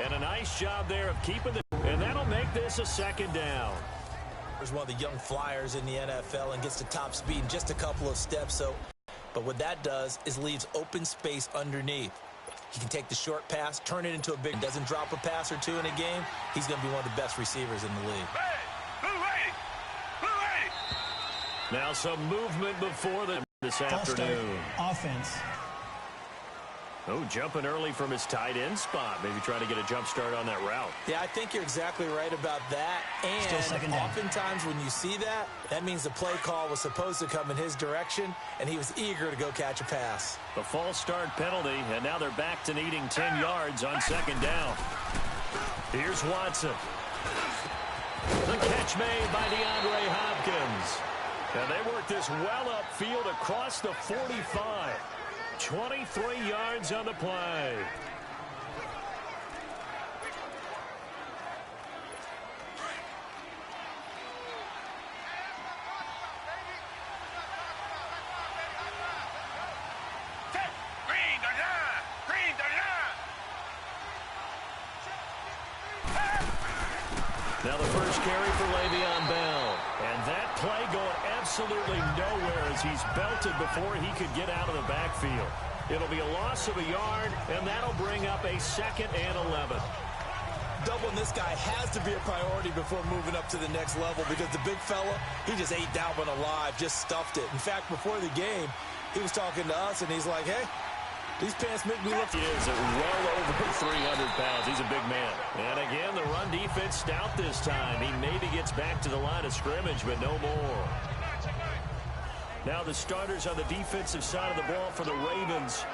And a nice job there of keeping the... And that'll make this a second down. There's one of the young flyers in the NFL and gets to top speed in just a couple of steps. But what that does is leaves open space underneath. He can take the short pass, turn it into a big... Doesn't drop a pass or two in a game. He's going to be one of the best receivers in the league. Now some movement before this afternoon. Offense. Oh, jumping early from his tight end spot. Maybe trying to get a jump start on that route. Yeah, I think you're exactly right about that. And oftentimes when you see that, that means the play call was supposed to come in his direction, and he was eager to go catch a pass. The false start penalty, and now they're back to needing 10 yards on second down. Here's Watson. The catch made by DeAndre Hopkins. And they work this well upfield across the 45. 23 yards on the play. Now the first carry for Le'Veon Bell. And that play going absolutely nowhere as he's belted before he could get out of the backfield. It'll be a loss of a yard, and that'll bring up a 2nd and 11. Doubling this guy has to be a priority before moving up to the next level because the big fella, he just ate that one alive, just stuffed it. In fact, before the game, he was talking to us, and he's like, hey, these pants make me look... He is at well over 300 pounds. He's a big man. And again, the run defense stout this time. He maybe gets back to the line of scrimmage, but no more. Now the starters on the defensive side of the ball for the Ravens.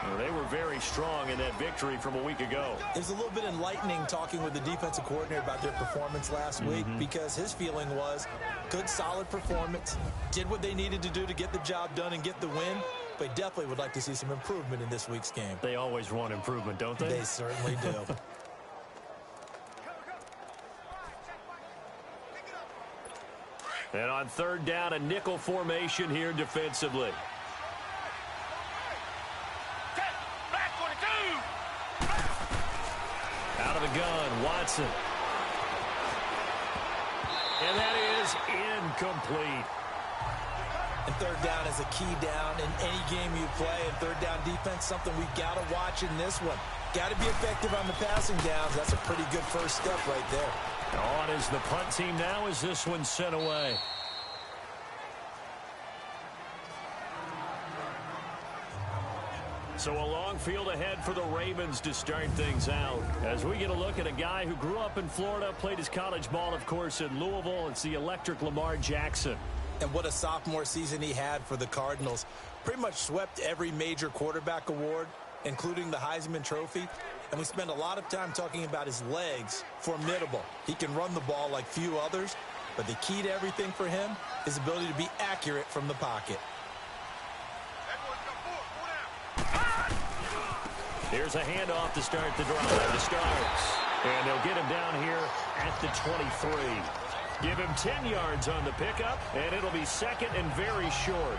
Well, they were very strong in that victory from a week ago. It was a little bit enlightening talking with the defensive coordinator about their performance last week because his feeling was good, solid performance, did what they needed to do to get the job done and get the win, but definitely would like to see some improvement in this week's game. They always want improvement, don't they? They certainly do. And on third down, a nickel formation here defensively. Out of the gun, Watson. And that is incomplete. And third down is a key down in any game you play. And third down defense, something we've got to watch in this one. Got to be effective on the passing downs. That's a pretty good first step right there. On is the punt team now as this one's sent away. So a long field ahead for the Ravens to start things out. As we get a look at a guy who grew up in Florida, played his college ball, of course, in Louisville. It's the electric Lamar Jackson. And what a sophomore season he had for the Cardinals. Pretty much swept every major quarterback award, including the Heisman Trophy. And we spend a lot of time talking about his legs. Formidable. He can run the ball like few others. But the key to everything for him is the ability to be accurate from the pocket. Here's a handoff to start the drive. The starts. And they'll get him down here at the 23. Give him 10 yards on the pickup, and it'll be second and very short.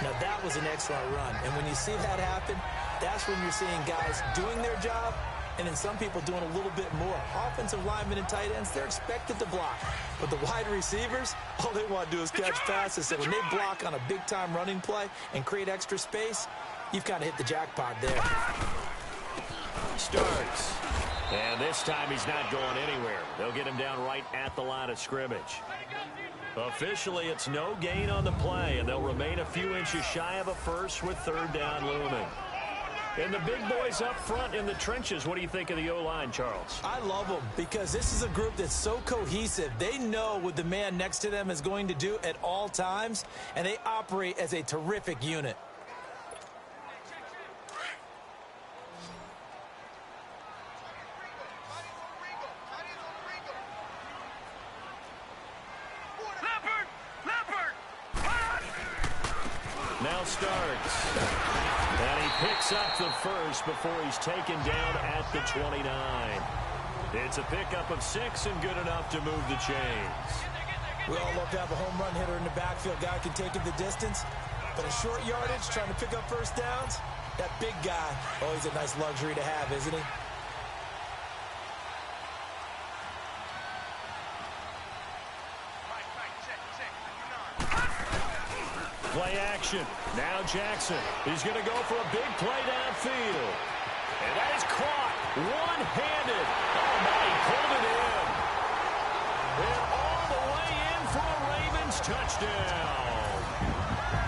Now, that was an excellent run. And when you see that happen, that's when you're seeing guys doing their job and then some people doing a little bit more. Offensive linemen and tight ends, they're expected to block. But the wide receivers, all they want to do is catch passes. So when they block on a big-time running play and create extra space, you've kind of hit the jackpot there. Starts. And this time he's not going anywhere. They'll get him down right at the line of scrimmage. Officially, it's no gain on the play, and they'll remain a few inches shy of a first with third down looming. And the big boys up front in the trenches, what do you think of the O-line, Charles? I love them because this is a group that's so cohesive. They know what the man next to them is going to do at all times, and they operate as a terrific unit. Now starts. And he picks up the first before he's taken down at the 29. It's a pickup of 6 and good enough to move the chains. We all love to have a home run hitter in the backfield. Guy can take it the distance. But a short yardage, trying to pick up first downs, that big guy, always a nice luxury to have, isn't he? Play action. Now Jackson. He's going to go for a big play downfield. And that is caught one-handed. Oh, my, he pulled it in. And all the way in for a Ravens touchdown.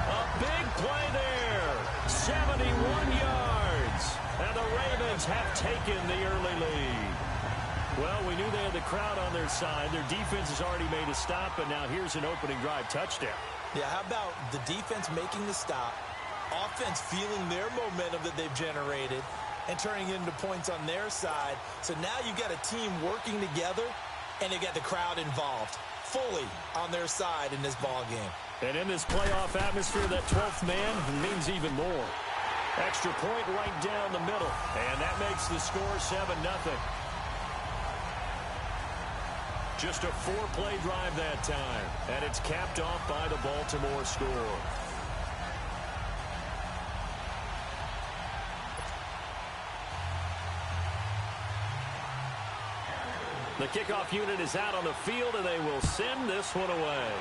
A big play there. 71 yards. And the Ravens have taken the early lead. Well, we knew they had the crowd on their side. Their defense has already made a stop, and now here's an opening drive touchdown. Yeah, how about the defense making the stop, offense feeling their momentum that they've generated, and turning it into points on their side. So now you've got a team working together, and they get the crowd involved fully on their side in this ball game. And in this playoff atmosphere, that 12th man means even more. Extra point right down the middle, and that makes the score 7-0. Just a 4-play drive that time, and it's capped off by the Baltimore score. The kickoff unit is out on the field, and they will send this one away.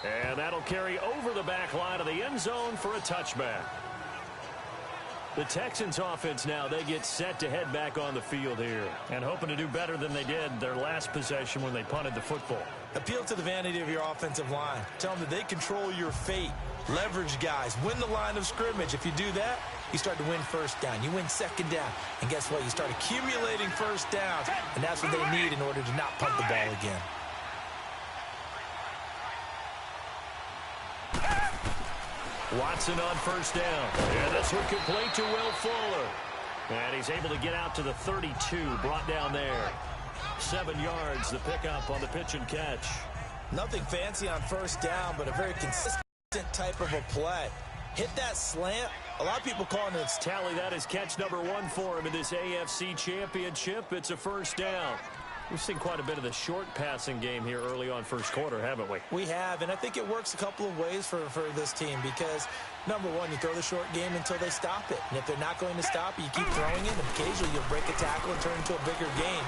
And that'll carry over the back line of the end zone for a touchback. The Texans offense now, they get set to head back on the field here and hoping to do better than they did their last possession when they punted the football. Appeal to the vanity of your offensive line. Tell them that they control your fate. Leverage guys. Win the line of scrimmage. If you do that, you start to win first down. You win second down. And guess what? You start accumulating first downs. And that's what they need in order to not punt the ball again. Watson on first down. And this one complete to Will Fuller. And he's able to get out to the 32, brought down there. 7 yards, the pickup on the pitch and catch. Nothing fancy on first down, but a very consistent type of a play. Hit that slant. A lot of people calling it tally. That is catch number 1 for him in this AFC Championship. It's a first down. We've seen quite a bit of the short passing game here early on first quarter, haven't we? We have, and I think it works a couple of ways for this team because, number one, you throw the short game until they stop it. And if they're not going to stop it, you keep throwing it, and occasionally you'll break a tackle and turn into a bigger game.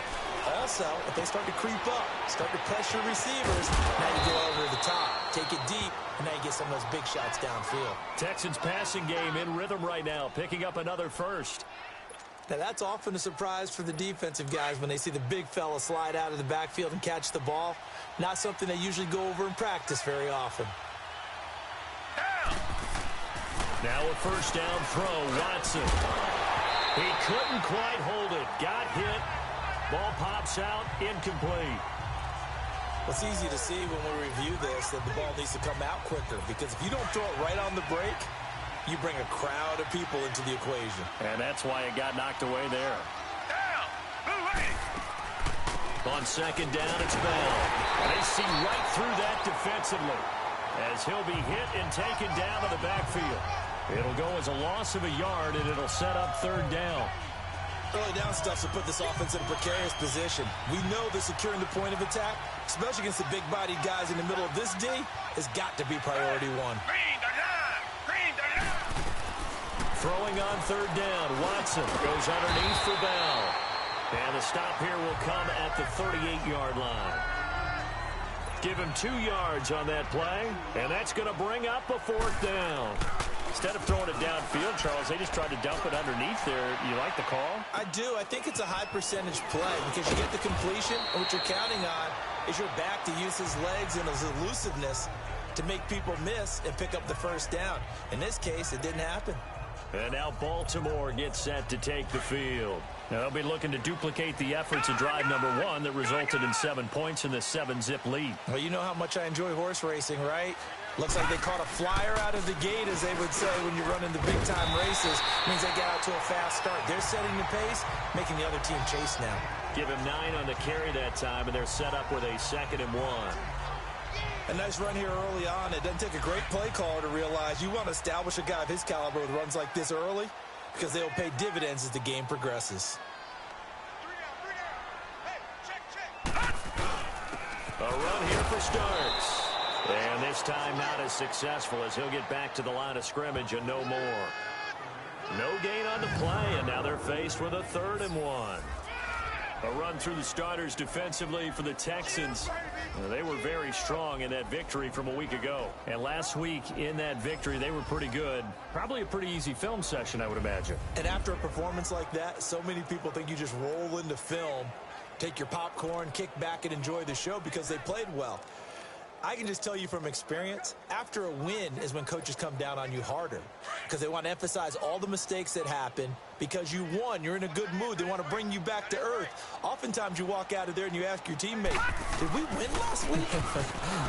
Also, if they start to creep up, start to pressure receivers, now you go over the top, take it deep, and now you get some of those big shots downfield. Texans passing game in rhythm right now, picking up another first. Now, that's often a surprise for the defensive guys when they see the big fella slide out of the backfield and catch the ball. Not something they usually go over in practice very often. Now a first down throw, Watson. He couldn't quite hold it. Got hit. Ball pops out, incomplete. Well, it's easy to see when we review this that the ball needs to come out quicker because if you don't throw it right on the break, you bring a crowd of people into the equation. And that's why it got knocked away there. On second down, it's Bell. They see right through that defensively as he'll be hit and taken down to the backfield. It'll go as a loss of a yard, and it'll set up third down. Early down stuff to put this offense in a precarious position. We know that securing the point of attack, especially against the big-bodied guys in the middle of this D, has got to be priority one. Throwing on third down, Watson goes underneath for Bell. And the stop here will come at the 38-yard line. Give him 2 yards on that play, and that's going to bring up a fourth down. Instead of throwing it downfield, Charles, they just tried to dump it underneath there. You like the call? I do. I think it's a high-percentage play because you get the completion, and what you're counting on is your back to use his legs and his elusiveness to make people miss and pick up the first down. In this case, it didn't happen. And now Baltimore gets set to take the field. Now they'll be looking to duplicate the efforts of drive number 1 that resulted in 7 points in the 7-zip lead. Well, you know how much I enjoy horse racing, right? Looks like they caught a flyer out of the gate, as they would say when you're running the big-time races. Means they get out to a fast start. They're setting the pace, making the other team chase now. Give him 9 on the carry that time, and they're set up with a 2nd and 1. A nice run here early on. It doesn't take a great play caller to realize you want to establish a guy of his caliber with runs like this early because they'll pay dividends as the game progresses. A run here for starts. And this time not as successful as he'll get back to the line of scrimmage and no more. No gain on the play, and now they're faced with a 3rd and 1. A run through the starters defensively for the Texans. They were very strong in that victory from a week ago. And last week in that victory, they were pretty good. Probably a pretty easy film session, I would imagine. And after a performance like that, so many people think you just roll into film, take your popcorn, kick back, and enjoy the show because they played well. I can just tell you from experience, after a win is when coaches come down on you harder because they want to emphasize all the mistakes that happen. Because you won, you're in a good mood. They want to bring you back to earth. Oftentimes you walk out of there and you ask your teammate, did we win last week?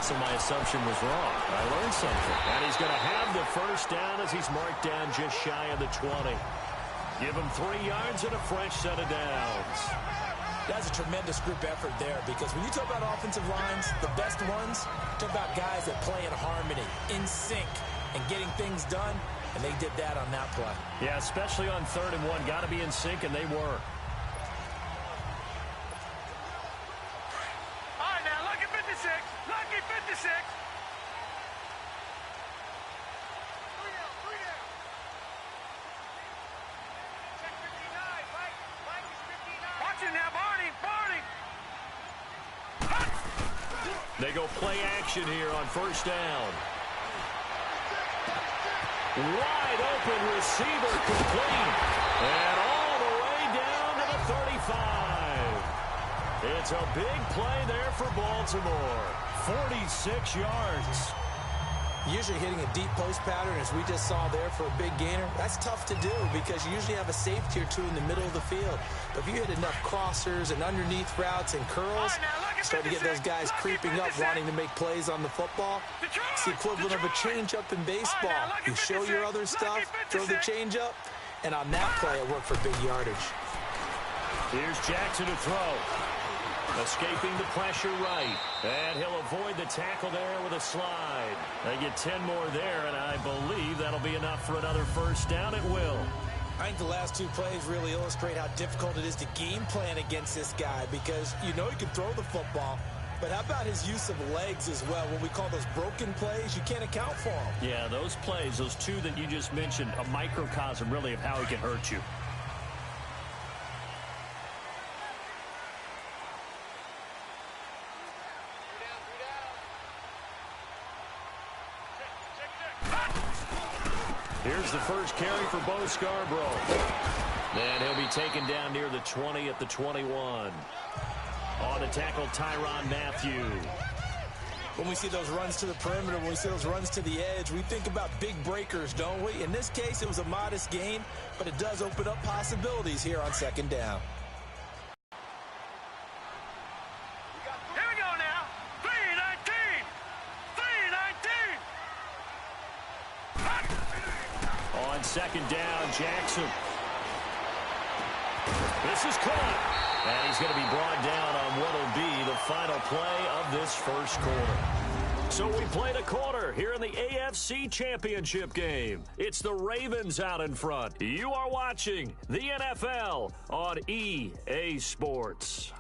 So my assumption was wrong. I learned something. And he's going to have the first down as he's marked down just shy of the 20. Give him 3 yards and a fresh set of downs. That's a tremendous group effort there because when you talk about offensive lines, the best ones, talk about guys that play in harmony, in sync, and getting things done, and they did that on that play. Yeah, especially on 3rd and 1. Got to be in sync, and they were. All right, now, lucky 56. Lucky 56. Check 59, right? Mike is 59. Watch it now, Barney. They go play action here on 1st down. Wide open receiver complete. And all the way down to the 35. It's a big play there for Baltimore. 46 yards. Usually hitting a deep post pattern, as we just saw there for a big gainer, that's tough to do because you usually have a safety or two in the middle of the field. But if you hit enough crossers and underneath routes and curls, start to get those guys creeping up, wanting to make plays on the football. It's the equivalent of a changeup in baseball. You show your other stuff, throw the changeup, and on that play, it worked for big yardage. Here's Jackson to throw. Escaping the pressure right. And he'll avoid the tackle there with a slide. They get 10 more there, and I believe that'll be enough for another 1st down. It will. I think the last 2 plays really illustrate how difficult it is to game plan against this guy because you know he can throw the football, but how about his use of legs as well? What we call those broken plays, you can't account for them. Yeah, those plays, those 2 that you just mentioned, a microcosm really of how he can hurt you. Here's the first carry for Bo Scarborough. And he'll be taken down near the 20 at the 21. On the tackle, Tyrann Mathieu. When we see those runs to the perimeter, when we see those runs to the edge, we think about big breakers, don't we? In this case, it was a modest gain, but it does open up possibilities here on 2nd down. Here we go now. 3-19. 3-19. On 2nd down, Jackson. This is caught. And he's going to be brought down on what will be the final play of this 1st quarter. So we played a quarter here in the AFC Championship game. It's the Ravens out in front. You are watching the NFL on EA Sports.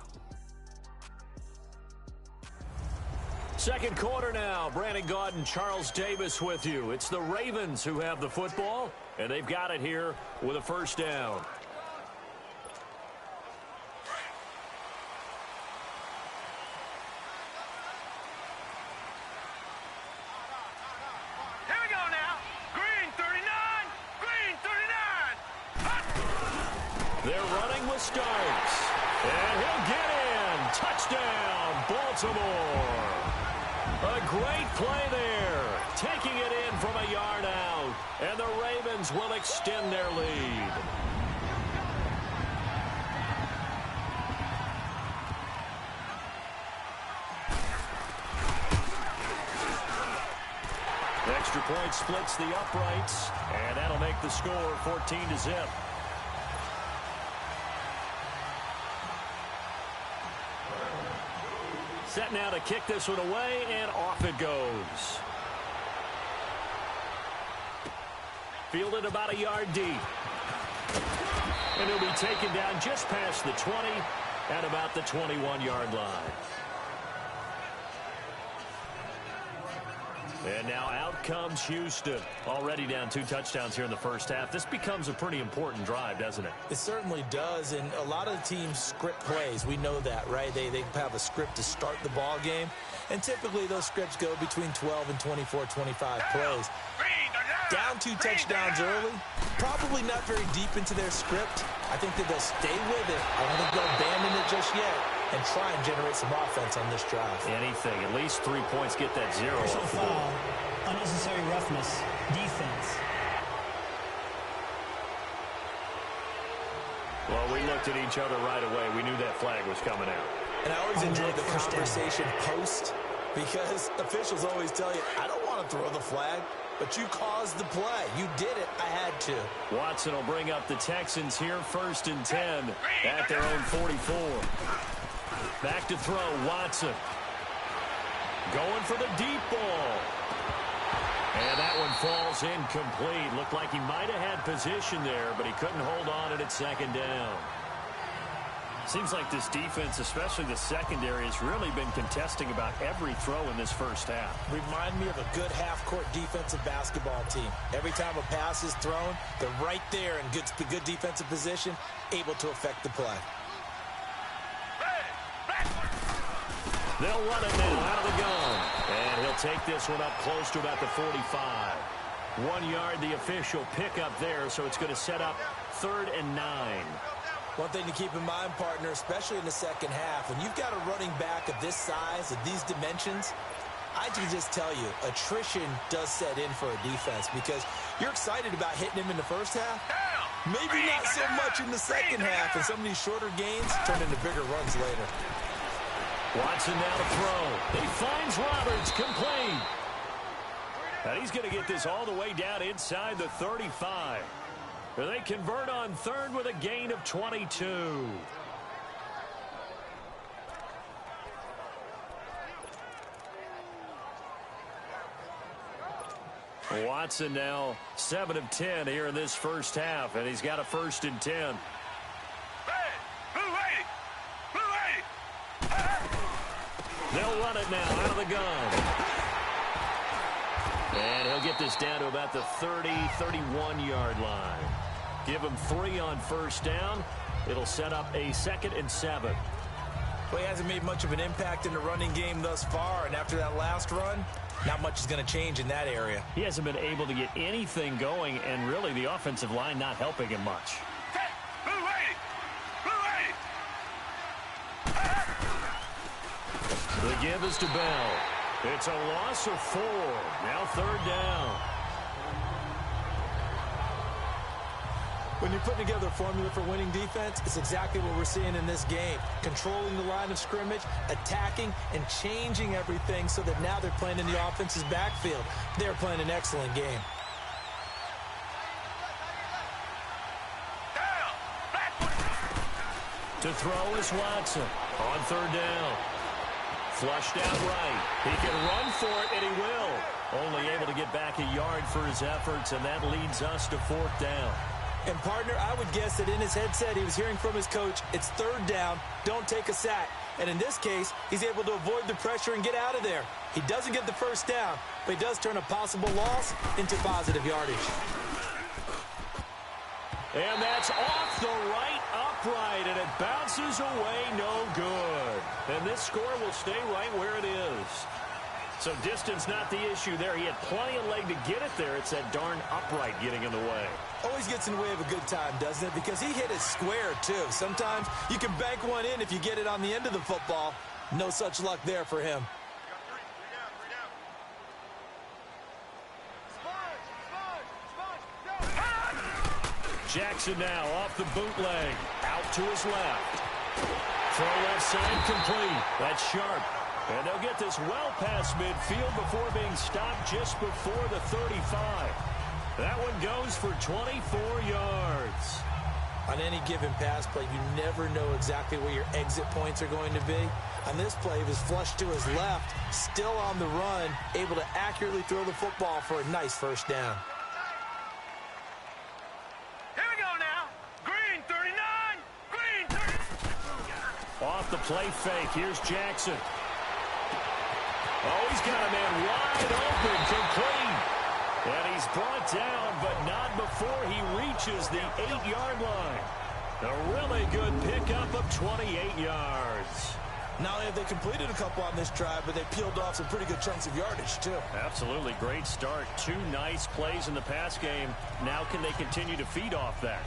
2nd quarter now. Brandon Gaudin, Charles Davis with you. It's the Ravens who have the football, and they've got it here with a 1st down. Starts, and he'll get in. Touchdown, Baltimore. A great play there, taking it in from a yard out, and the Ravens will extend their lead. Extra point splits the uprights, and that'll make the score 14-0. Set now to kick this one away, and off it goes. Fielded about a yard deep. And he'll be taken down just past the 20 at about the 21-yard line. And now out comes Houston. Already down 2 touchdowns here in the first half. This becomes a pretty important drive, doesn't it? It certainly does, and a lot of the teams script plays. We know that, right? They have a script to start the ball game, and typically those scripts go between 12 and 24, 25 plays. Down 2 touchdowns early, probably not very deep into their script. I think that they'll stay with it. I don't think they'll abandon it just yet and try and generate some offense on this drive. Anything. At least 3 points, get that 0 off the board. Foul, unnecessary roughness, defense. Well, we looked at each other right away. We knew that flag was coming out. And I always enjoy the conversation post, because officials always tell you, I don't want to throw the flag, but you caused the play. You did it. I had to. Watson will bring up the Texans here, 1st and 10 at their own 44. Back to throw, Watson. Going for the deep ball. And that one falls incomplete. Looked like he might have had position there, but he couldn't hold on at 2nd down. Seems like this defense, especially the secondary, has really been contesting about every throw in this first half. Remind me of a good half-court defensive basketball team. Every time a pass is thrown, they're right there in good defensive position, able to affect the play. They'll run it now out of the gun. And he'll take this one up close to about the 45. 1 yard, the official pickup there, so it's going to set up 3rd and 9. One thing to keep in mind, partner, especially in the second half, when you've got a running back of this size, of these dimensions, I can just tell you, attrition does set in for a defense because you're excited about hitting him in the first half. Maybe not so much in the second half, and some of these shorter gains turn into bigger runs later. Watson now to throw. He finds Roberts, complete. And he's going to get this all the way down inside the 35. They convert on 3rd with a gain of 22. Watson now 7 of 10 here in this first half, and he's got a 1st and 10. They'll run it now out of the gun. And he'll get this down to about the 30, 31-yard line. Give him 3 on 1st down. It'll set up a 2nd and 7. Well, he hasn't made much of an impact in the running game thus far, and after that last run, not much is going to change in that area. He hasn't been able to get anything going, and really the offensive line not helping him much. The give is to Bell. It's a loss of 4. Now 3rd down. When you're putting together a formula for winning defense, it's exactly what we're seeing in this game. Controlling the line of scrimmage, attacking, and changing everything so that now they're playing in the offense's backfield. They're playing an excellent game. To throw is Watson on 3rd down. Flushed out right. He can run for it, and he will. Only able to get back a yard for his efforts, and that leads us to 4th down. And, partner, I would guess that in his headset he was hearing from his coach, it's 3rd down, don't take a sack. And in this case, he's able to avoid the pressure and get out of there. He doesn't get the 1st down, but he does turn a possible loss into positive yardage. And that's off the right upright, and it bounces away no good. And this score will stay right where it is. So distance not the issue there. He had plenty of leg to get it there. It's that darn upright getting in the way. Always gets in the way of a good time, doesn't it? Because he hit it square, too. Sometimes you can bank one in if you get it on the end of the football. No such luck there for him. Jackson now off the bootleg. Out to his left. Throw left side complete. That's sharp. And they'll get this well past midfield before being stopped just before the 35. That one goes for 24 yards. On any given pass play, you never know exactly where your exit points are going to be. On this play, he was flushed to his left, still on the run, able to accurately throw the football for a nice 1st down. Here we go now. Green 39. Green 30. Off the play fake. Here's Jackson. Oh, he's got a man wide open, complete. And he's brought down, but not before he reaches the 8-yard line. A really good pickup of 28 yards. Not only have they completed a couple on this drive, but they peeled off some pretty good chunks of yardage, too. Absolutely great start. 2 nice plays in the pass game. Now can they continue to feed off that?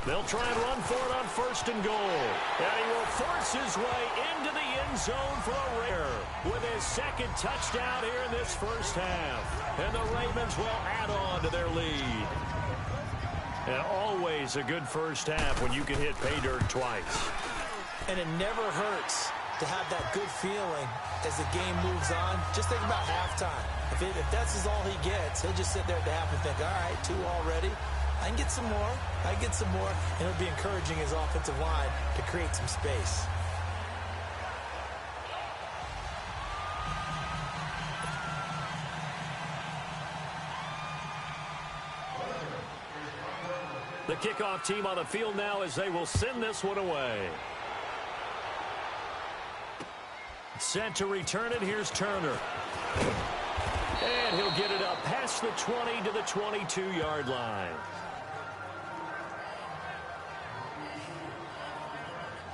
They'll try and run for it on 1st and goal. And he will force his way into the end zone for a rare with his 2nd touchdown here in this first half. And the Ravens will add on to their lead. And always a good first half when you can hit pay dirt twice. And it never hurts to have that good feeling as the game moves on. Just think about halftime. If that's all he gets, he'll just sit there at the half and think, all right, 2 already. I can get some more. I can get some more. And it'll be encouraging his offensive line to create some space. The kickoff team on the field now as they will send this one away. Set to return it. Here's Turner. And he'll get it up past the 20 to the 22-yard line.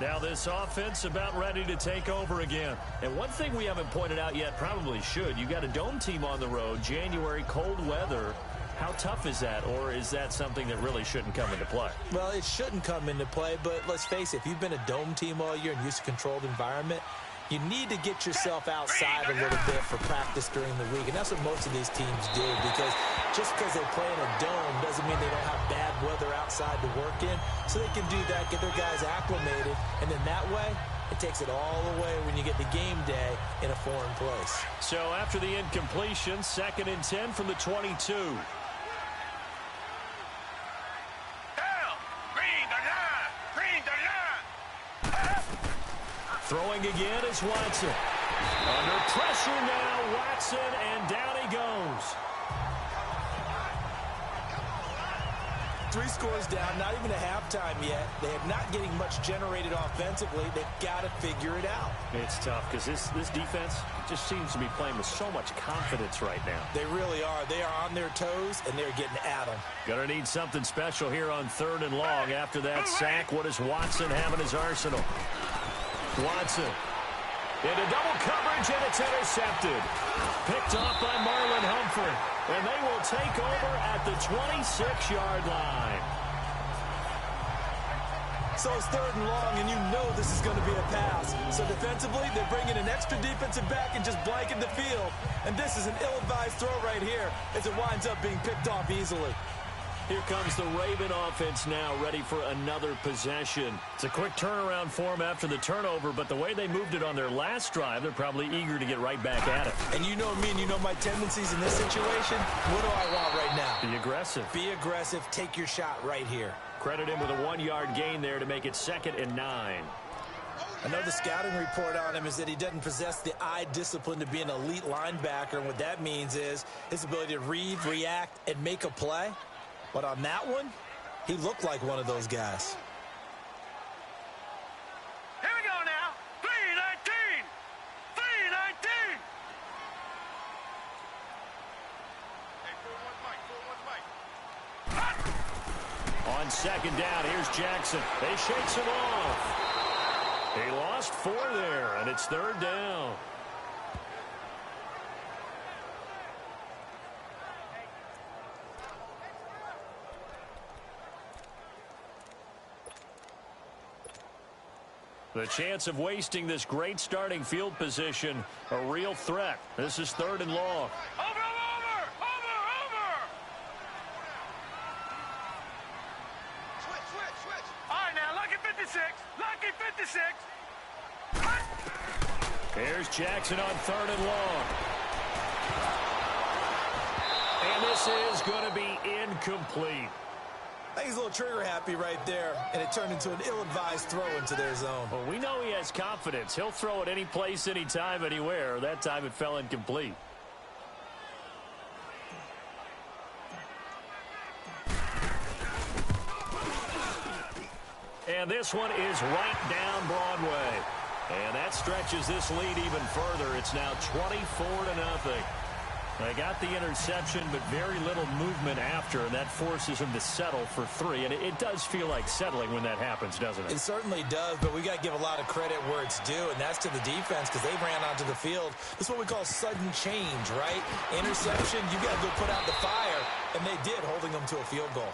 Now this offense about ready to take over again. And one thing we haven't pointed out yet, probably should, you got a dome team on the road, January, cold weather. How tough is that, or is that something that really shouldn't come into play? Well, it shouldn't come into play, but let's face it, if you've been a dome team all year and used to a controlled environment, you need to get yourself outside a little bit for practice during the week, and that's what most of these teams do, because just because they play in a dome doesn't mean they don't have bad weather outside to work in, so they can do that, get their guys acclimated, and then that way, it takes it all away when you get to game day in a foreign place. So after the incompletion, 2nd and 10 from the 22. Throwing again is Watson. Under pressure now, Watson, and down he goes. 3 scores down, not even a halftime yet. They are not getting much generated offensively. They've got to figure it out. It's tough because this defense just seems to be playing with so much confidence right now. They really are. They are on their toes, and they're getting at them. Gonna need something special here on 3rd and long. After that sack, what does Watson have in his arsenal? Watson into double coverage, and it's intercepted. Picked off by Marlon Humphrey, and they will take over at the 26-yard line. So it's 3rd and long, and you know this is going to be a pass. So defensively, they're bringing an extra defensive back and just blanking the field. And this is an ill-advised throw right here as it winds up being picked off easily. Here comes the Raven offense now, ready for another possession. It's a quick turnaround for them after the turnover, but the way they moved it on their last drive, they're probably eager to get right back at it. And you know me, and you know my tendencies in this situation. What do I want right now? Be aggressive. Be aggressive. Take your shot right here. Credit him with a 1-yard gain there to make it 2nd and 9. I know the scouting report on him is that he doesn't possess the eye discipline to be an elite linebacker, and what that means is his ability to read, react, and make a play. But on that one, he looked like one of those guys. Here we go now. 3-19. 3-19. Hey, On 2nd down, here's Jackson. They shakes him off. He lost 4 there, and it's 3rd down. The chance of wasting this great starting field position, a real threat. This is 3rd and long. Over. Switch. All right, now, lucky 56. Lucky 56. Here's Jackson on 3rd and long. And this is going to be incomplete. I think he's a little trigger happy right there, and it turned into an ill-advised throw into their zone. Well, we know he has confidence. He'll throw it any place, anytime, anywhere. That time it fell incomplete. And this one is right down Broadway. And that stretches this lead even further. It's now 24-0. They got the interception, but very little movement after, and that forces them to settle for 3. And it does feel like settling when that happens, doesn't it? It certainly does, but we got to give a lot of credit where it's due, and that's to the defense because they ran onto the field. This is what we call sudden change, right? Interception, you got to go put out the fire, and they did, holding them to a field goal.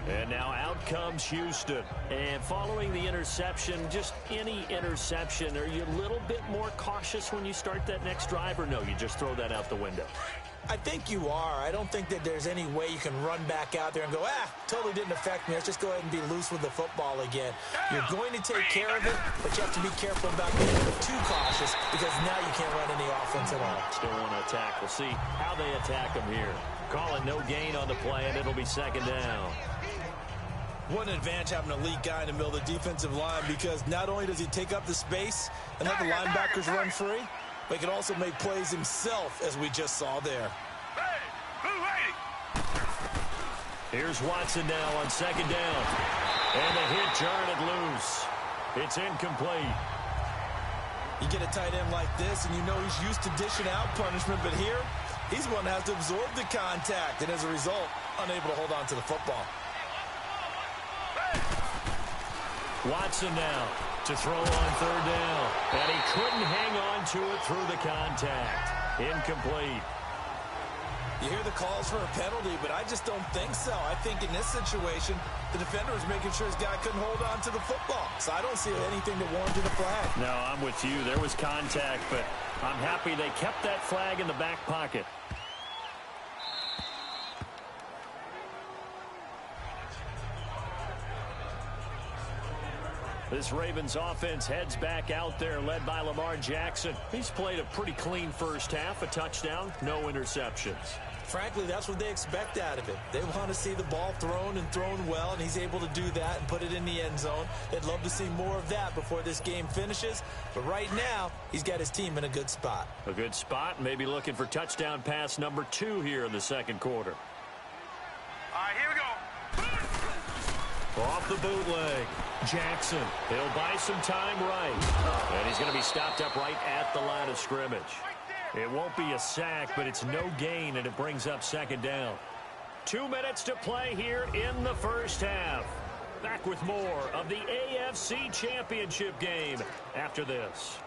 And now out comes Houston. And following the interception, just any interception, are you a little bit more cautious when you start that next drive, or no, you just throw that out the window? I think you are. I don't think that there's any way you can run back out there and go, totally didn't affect me. Let's just go ahead and be loose with the football again. You're going to take care of it, but you have to be careful about being too cautious because now you can't run any offense at all. Still want to attack. We'll see how they attack them here. Call it no gain on the play, and it'll be second down. What an advantage having an elite guy in the middle of the defensive line because not only does he take up the space and let the linebackers run free, but he can also make plays himself, as we just saw there. Here's Watson now on second down. And the hit jarred it loose. It's incomplete. You get a tight end like this, and you know he's used to dishing out punishment, but here, he's one that has to absorb the contact, and as a result, unable to hold on to the football. Watson now to throw on third down. And he couldn't hang on to it through the contact. Incomplete. You hear the calls for a penalty, but I just don't think so. I think in this situation, the defender was making sure his guy couldn't hold on to the football. So I don't see anything that warranted a flag. No, I'm with you. There was contact, but I'm happy they kept that flag in the back pocket. This Ravens offense heads back out there, led by Lamar Jackson. He's played a pretty clean first half, a touchdown, no interceptions. Frankly, that's what they expect out of it. They want to see the ball thrown and thrown well, and he's able to do that and put it in the end zone. They'd love to see more of that before this game finishes, but right now, he's got his team in a good spot. A good spot, maybe looking for touchdown pass number 2 here in the second quarter. All right, here we go. Off the bootleg, Jackson. He'll buy some time right. And he's going to be stopped up right at the line of scrimmage. It won't be a sack, but it's no gain, and it brings up second down. 2 minutes to play here in the first half. Back with more of the AFC Championship game after this.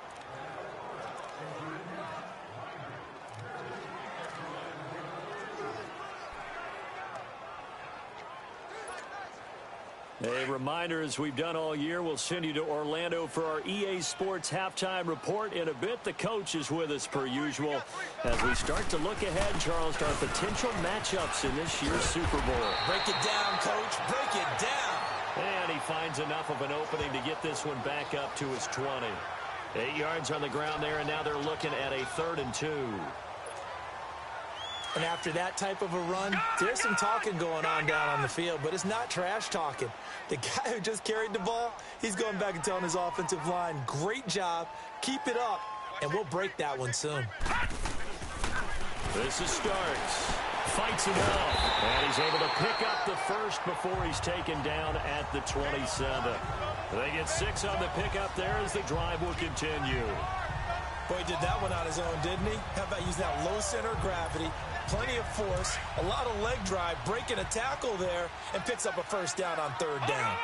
A reminder, as we've done all year, we'll send you to Orlando for our EA Sports halftime report in a bit. The coach is with us per usual as we start to look ahead, Charles, to our potential matchups in this year's Super Bowl. Break it down, Coach. Break it down. And he finds enough of an opening to get this one back up to his 20. 8 yards on the ground there, and now they're looking at a 3rd and 2. And after that type of a run, there's some talking going on down on the field, but it's not trash talking. The guy who just carried the ball, he's going back and telling his offensive line, great job, keep it up, and we'll break that one soon. This is Starks. Fights it out, and he's able to pick up the first before he's taken down at the 27. They get 6 on the pickup there as the drive will continue. Boy, he did that one on his own, didn't he? How about using that low center of gravity, plenty of force, a lot of leg drive, breaking a tackle there, and picks up a first down on 3rd down.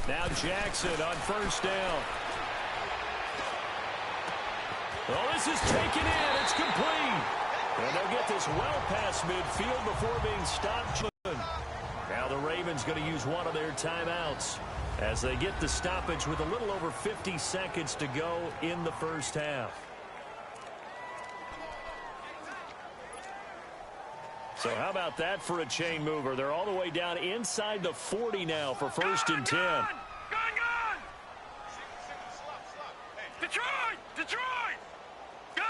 Now Jackson on first down. Oh, this is taken in. It's complete. And they'll get this well past midfield before being stopped. Now the Ravens going to use one of their timeouts as they get the stoppage with a little over 50 seconds to go in the first half. So how about that for a chain mover? They're all the way down inside the 40 now for 1st and 10. Gun! Detroit! Detroit! Gun!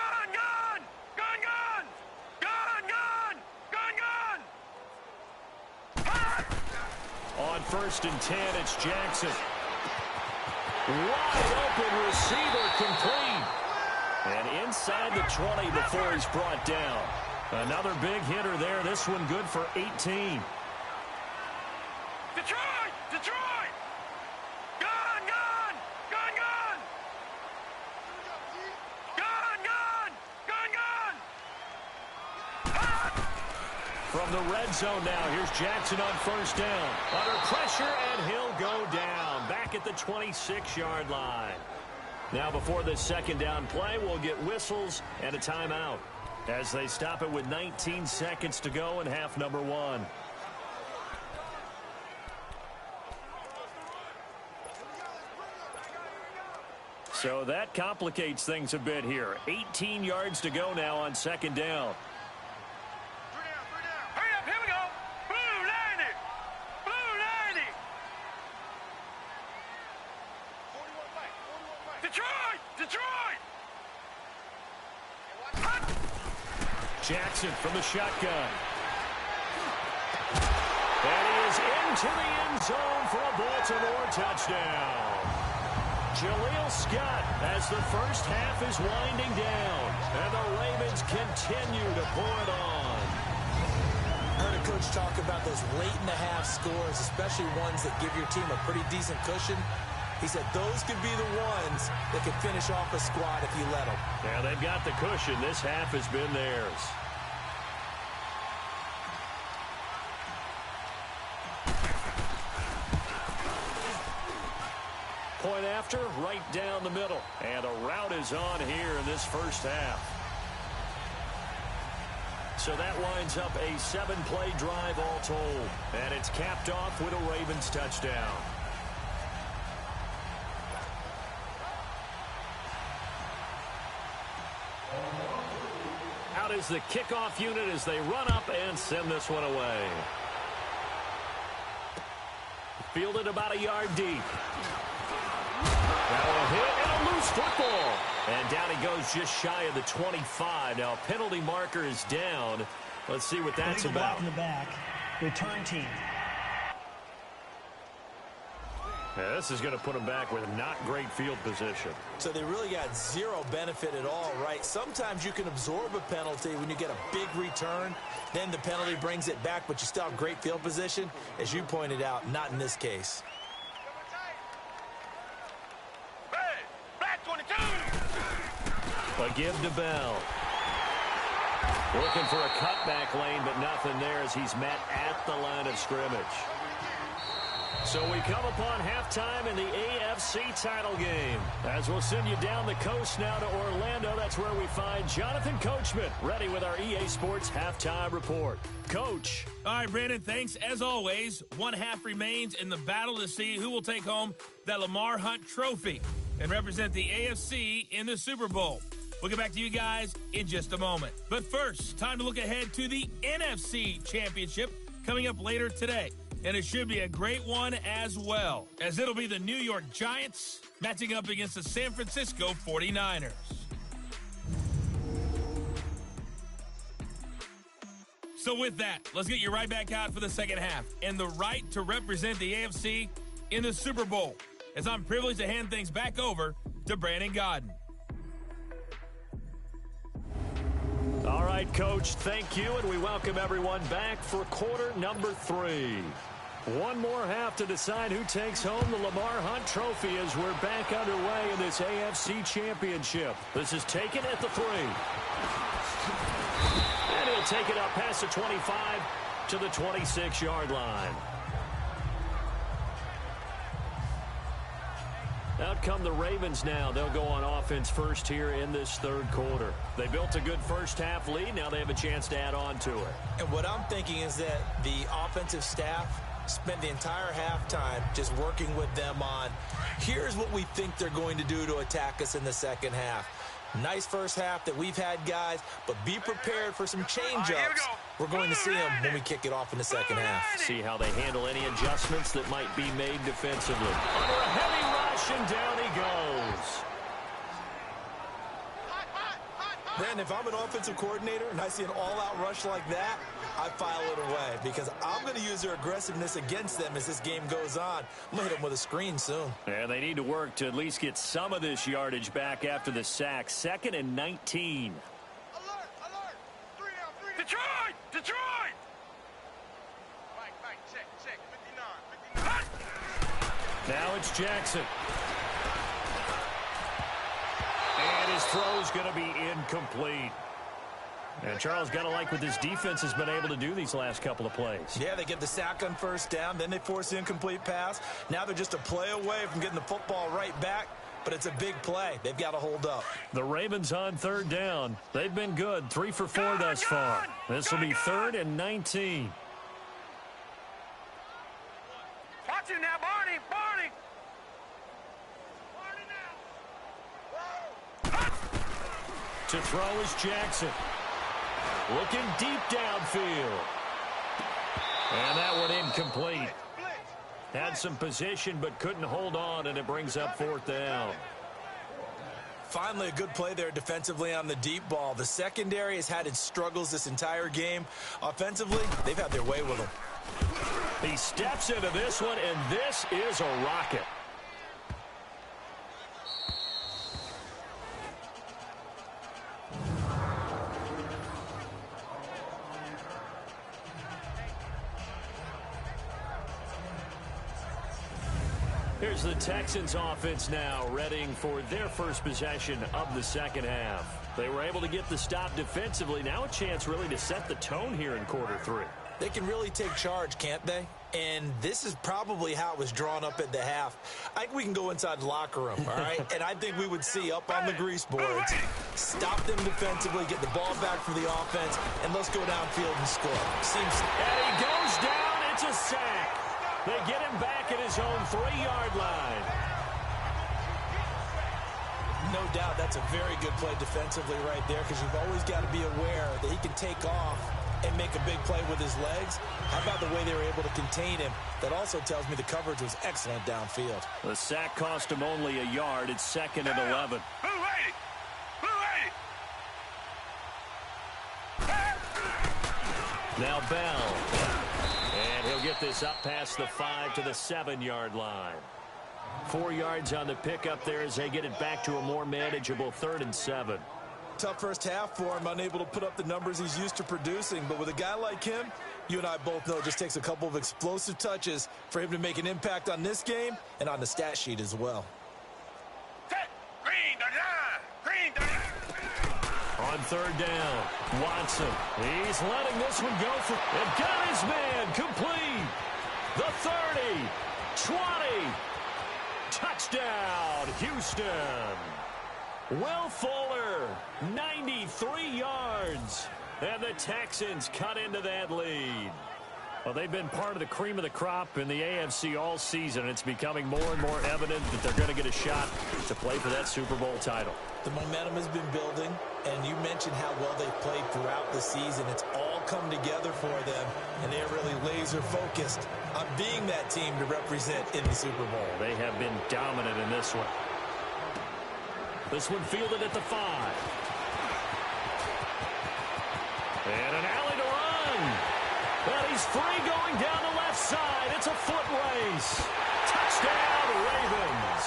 On 1st and 10, it's Jackson. Wide open receiver complete. And inside the 20 before he's brought down. Another big hitter there. This one good for 18. Detroit! Detroit! Gone, gone! Gone, gone! Gone, gone! Gone, gone! From the red zone now, here's Jackson on first down. Under pressure, and he'll go down. Back at the 26-yard line. Now before this second down play, we'll get whistles and a timeout as they stop it with 19 seconds to go in half number one. So that complicates things a bit here. 18 yards to go now on second down. Hurry up, here we go! Blue 90! Blue 90! 41 Detroit! Detroit! Jackson from the shotgun. And he is into the end zone for a Baltimore touchdown. Jaleel Scott as the first half is winding down. And the Ravens continue to pour it on. I heard a coach talk about those late-in-the-half scores, especially ones that give your team a pretty decent cushion. He said those could be the ones that could finish off a squad if you let them. Yeah, they've got the cushion. This half has been theirs. Point after, right down the middle. And a route is on here in this first half. So that winds up a 7-play drive all told. And it's capped off with a Ravens touchdown. Out is the kickoff unit as they run up and send this one away. Fielded about a yard deep. Now a hit and a loose football. And down he goes just shy of the 25. Now a penalty marker is down. Let's see what that's about. In the back. Return team. Yeah, this is going to put them back with not great field position. So they really got zero benefit at all, right? Sometimes you can absorb a penalty when you get a big return. Then the penalty brings it back, but you still have great field position. As you pointed out, not in this case. Hey, black 22! A give to Bell. Looking for a cutback lane, but nothing there as he's met at the line of scrimmage. So we come upon halftime in the AFC title game. As we'll send you down the coast now to Orlando, that's where we find Jonathan Coachman, ready with our EA Sports halftime report. Coach. All right, Brandon, thanks. As always, one half remains in the battle to see who will take home that Lamar Hunt trophy and represent the AFC in the Super Bowl. We'll get back to you guys in just a moment. But first, time to look ahead to the NFC Championship coming up later today. And it should be a great one as well, as it'll be the New York Giants matching up against the San Francisco 49ers. So with that, let's get you right back out for the second half and the right to represent the AFC in the Super Bowl, as I'm privileged to hand things back over to Brandon Godden. All right, Coach, thank you, and we welcome everyone back for quarter number 3. One more half to decide who takes home the Lamar Hunt trophy as we're back underway in this AFC Championship. This is taken at the 3. And he'll take it up past the 25 to the 26-yard line. Out come the Ravens now. They'll go on offense first here in this third quarter. They built a good first half lead. Now they have a chance to add on to it. And what I'm thinking is that the offensive staff spent the entire halftime just working with them on, here's what we think they're going to do to attack us in the second half. Nice first half that we've had, guys, but be prepared for some change-ups. We're going to see them when we kick it off in the second half. See how they handle any adjustments that might be made defensively. Under a heavy rush, and down he goes. Brandon, if I'm an offensive coordinator and I see an all-out rush like that, I file it away because I'm going to use their aggressiveness against them as this game goes on. I'm going to hit them with a screen soon. And they need to work to at least get some of this yardage back after the sack. 2nd and 19. Alert! Alert! 3 down, 3 down. Detroit! Detroit! Mike, check. 59. Now it's Jackson. And his throw's going to be incomplete. And Charles, got to like what this defense has been able to do these last couple of plays. Yeah, they get the sack on first down, then they force the incomplete pass. Now they're just a play away from getting the football right back, but it's a big play. They've got to hold up. The Ravens on 3rd down. They've been good, 3 for 4 thus far. This will be 3rd and 19. Watch him now, Barney! To throw is Jackson. Looking deep downfield. And that one incomplete. Had some position but couldn't hold on, and it brings up 4th down. Finally, a good play there defensively on the deep ball. The secondary has had its struggles this entire game. Offensively, they've had their way with them. He steps into this one, and this is a rocket. Here's the Texans offense now, readying for their first possession of the second half. They were able to get the stop defensively. Now a chance really to set the tone here in quarter 3. They can really take charge, can't they? And this is probably how it was drawn up at the half. I think we can go inside the locker room, all right? And I think we would see up on the grease boards, stop them defensively, get the ball back for the offense, and let's go downfield and score. And he goes down. It's a sack. They get him back at his own 3-yard line. No doubt that's a very good play defensively right there, because you've always got to be aware that he can take off and make a big play with his legs. How about the way they were able to contain him? That also tells me the coverage was excellent downfield. The sack cost him only a yard. It's 2nd and 11. Now Bell. And he'll get this up past the 5 to the 7-yard line. 4 yards on the pickup there as they get it back to a more manageable 3rd and 7. Tough first half for him, unable to put up the numbers he's used to producing. But with a guy like him, you and I both know it just takes a couple of explosive touches for him to make an impact on this game and on the stat sheet as well. On 3rd down, Watson. He's letting this one go for... And got his man complete. The 30, 20. Touchdown, Houston. Will Fuller, 93 yards. And the Texans cut into that lead. Well, they've been part of the cream of the crop in the AFC all season. It's becoming more and more evident that they're going to get a shot to play for that Super Bowl title. The momentum has been building, and you mentioned how well they've played throughout the season. It's all come together for them, and they're really laser-focused on being that team to represent in the Super Bowl. They have been dominant in this one. This one fielded at the 5. And an alley to run. But he's free going down the left side. It's a foot race. Touchdown, Ravens.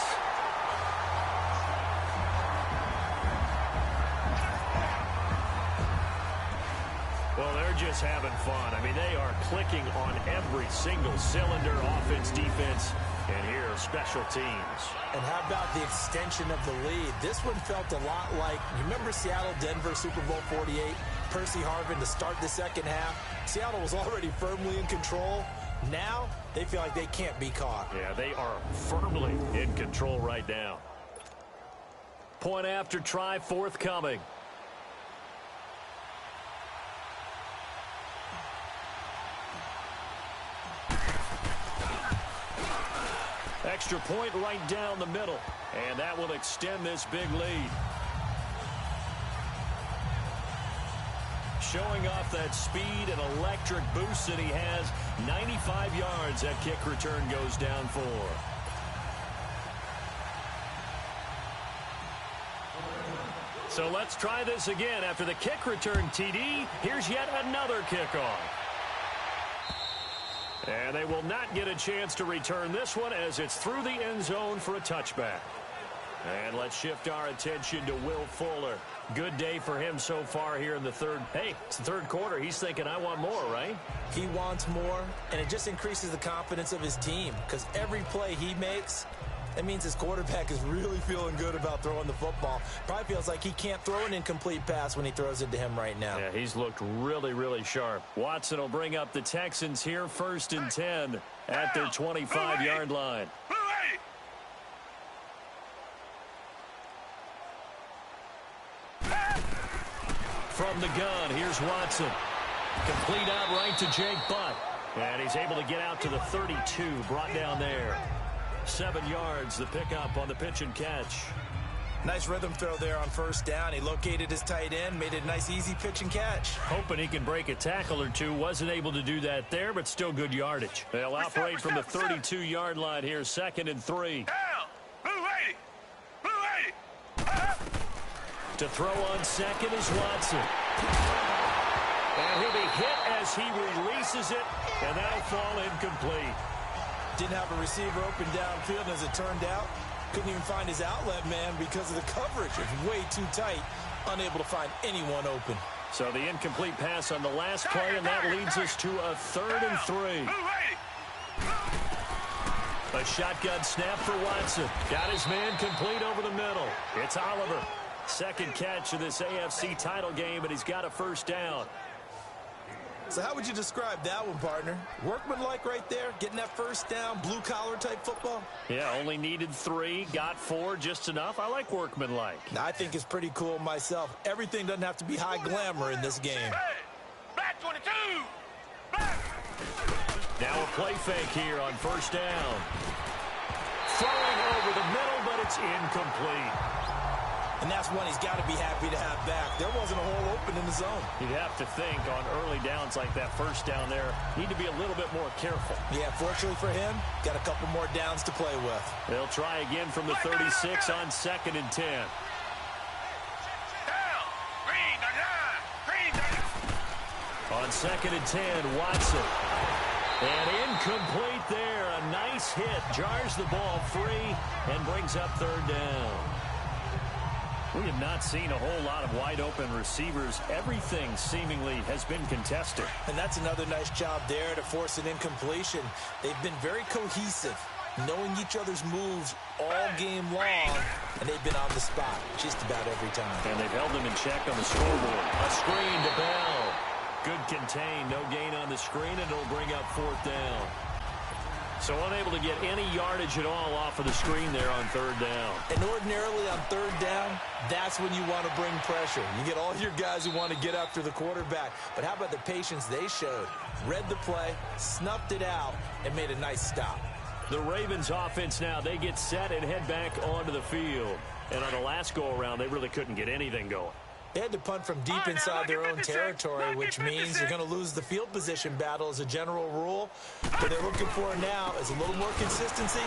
Well, they're just having fun. I mean, they are clicking on every single cylinder, offense, defense, and here, special teams. And how about the extension of the lead? This one felt a lot like, you remember Seattle-Denver Super Bowl 48? Percy Harvin to start the second half. Seattle was already firmly in control. Now, they feel like they can't be caught. Yeah, they are firmly in control right now. Point after try forthcoming. Extra point right down the middle. And that will extend this big lead. Showing off that speed and electric boost that he has. 95 yards that kick return goes down for. So let's try this again. After the kick return TD, here's yet another kickoff. And they will not get a chance to return this one as it's through the end zone for a touchback. And let's shift our attention to Will Fuller. Good day for him so far here in the third. Hey, it's the third quarter. He's thinking, I want more, right? He wants more, and it just increases the confidence of his team because every play he makes, that means his quarterback is really feeling good about throwing the football. Probably feels like he can't throw an incomplete pass when he throws it to him right now. Yeah, he's looked really, really sharp. Watson will bring up the Texans here, 1st and 10 at their 25-yard line. From the gun, here's Watson. Complete out right to Jake Butt. And he's able to get out to the 32, brought down there. 7 yards, the pickup on the pitch and catch. Nice rhythm throw there on 1st down. He located his tight end, made it a nice, easy pitch and catch. Hoping he can break a tackle or two. Wasn't able to do that there, but still good yardage. They'll operate from the 32-yard line here, 2nd and 3. To throw on second is Watson. And he'll be hit as he releases it, and that'll fall incomplete. Didn't have a receiver open downfield, and as it turned out, couldn't even find his outlet man because of the coverage. It's way too tight, unable to find anyone open. So the incomplete pass on the last play, and that leads us to a 3rd and 3. A shotgun snap for Watson. Got his man complete over the middle. It's Oliver. 2nd catch of this AFC title game, and he's got a 1st down. So how would you describe that one, partner? Workmanlike right there, getting that 1st down, blue-collar type football? Yeah, only needed 3, got 4, just enough. I like workmanlike. I think it's pretty cool myself. Everything doesn't have to be high glamour in this game. Black 22! Now a play fake here on 1st down. Throwing over the middle, but it's incomplete. And that's one he's got to be happy to have back. There wasn't a hole open in the zone. You'd have to think on early downs like that 1st down there, need to be a little bit more careful. Yeah, fortunately for him, got a couple more downs to play with. They'll try again from the 36 on 2nd and 10. On 2nd and 10, Watson. And incomplete there. A nice hit. Jars the ball free and brings up 3rd down. We have not seen a whole lot of wide-open receivers. Everything seemingly has been contested. And that's another nice job there to force an incompletion. They've been very cohesive, knowing each other's moves all game long, and they've been on the spot just about every time. And they've held them in check on the scoreboard. A screen to Bell. Good contain. No gain on the screen, and it'll bring up 4th down. So unable to get any yardage at all off of the screen there on 3rd down. And ordinarily on 3rd down, that's when you want to bring pressure. You get all your guys who want to get after the quarterback. But how about the patience they showed? Read the play, snuffed it out, and made a nice stop. The Ravens offense now, they get set and head back onto the field. And on the last go-around, they really couldn't get anything going. They had to punt from deep inside their own territory, which means they're going to lose the field position battle as a general rule. What they're looking for now is a little more consistency,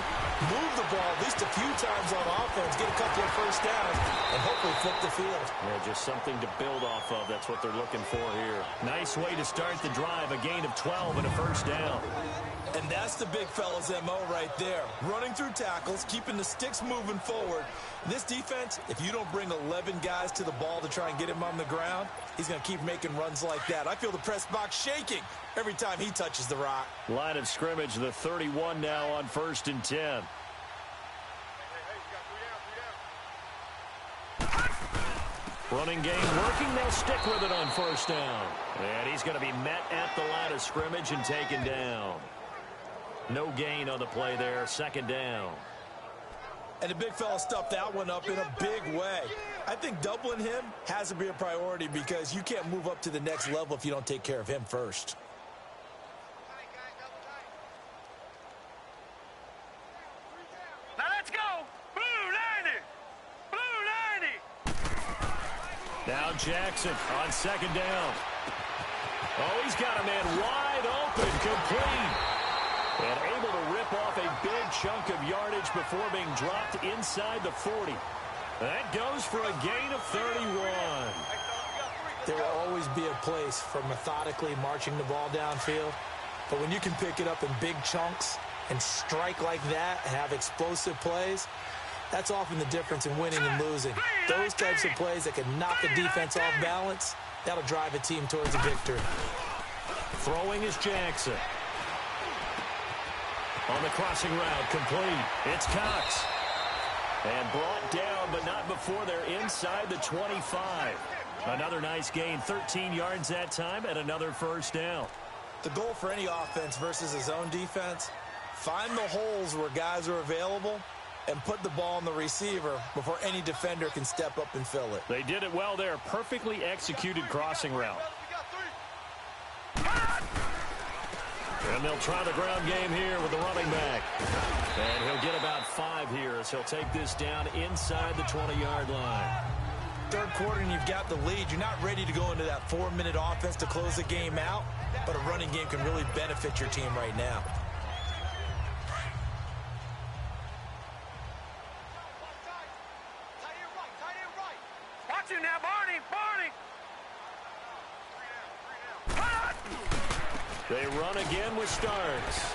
move the ball at least a few times on offense, get a couple of 1st downs, and hopefully flip the field. Yeah, just something to build off of. That's what they're looking for here. Nice way to start the drive, a gain of 12 and a 1st down. And that's the big fella's MO right there. Running through tackles, keeping the sticks moving forward. This defense, if you don't bring 11 guys to the ball to try and get him on the ground, he's going to keep making runs like that. I feel the press box shaking every time he touches the rock. Line of scrimmage, the 31 now on 1st and 10. Running game working. They'll stick with it on 1st down. And he's going to be met at the line of scrimmage and taken down. No gain on the play there. 2nd down. And the big fella stuffed that one up in a big way. I think doubling him has to be a priority because you can't move up to the next level if you don't take care of him first. Now let's go. Blue 90. Blue 90. Now Jackson on 2nd down. Oh, he's got a man wide open, complete. And able to rip off a big chunk of yardage before being dropped inside the 40. That goes for a gain of 31. There will always be a place for methodically marching the ball downfield. But when you can pick it up in big chunks and strike like that, have explosive plays, that's often the difference in winning and losing. Those types of plays that can knock a defense off balance, that'll drive a team towards a victory. Throwing is Jackson. On the crossing route, complete. It's Cox. And brought down, but not before they're inside the 25. Another nice gain, 13 yards that time, and another first down. The goal for any offense versus a zone defense, find the holes where guys are available and put the ball on the receiver before any defender can step up and fill it. They did it well there. Perfectly executed crossing route. And they'll try the ground game here with the running back. And he'll get about 5 here as he'll take this down inside the 20-yard line. Third quarter and you've got the lead. You're not ready to go into that 4-minute offense to close the game out, but a running game can really benefit your team right now. Watch you now, Barney! They run again with Starks.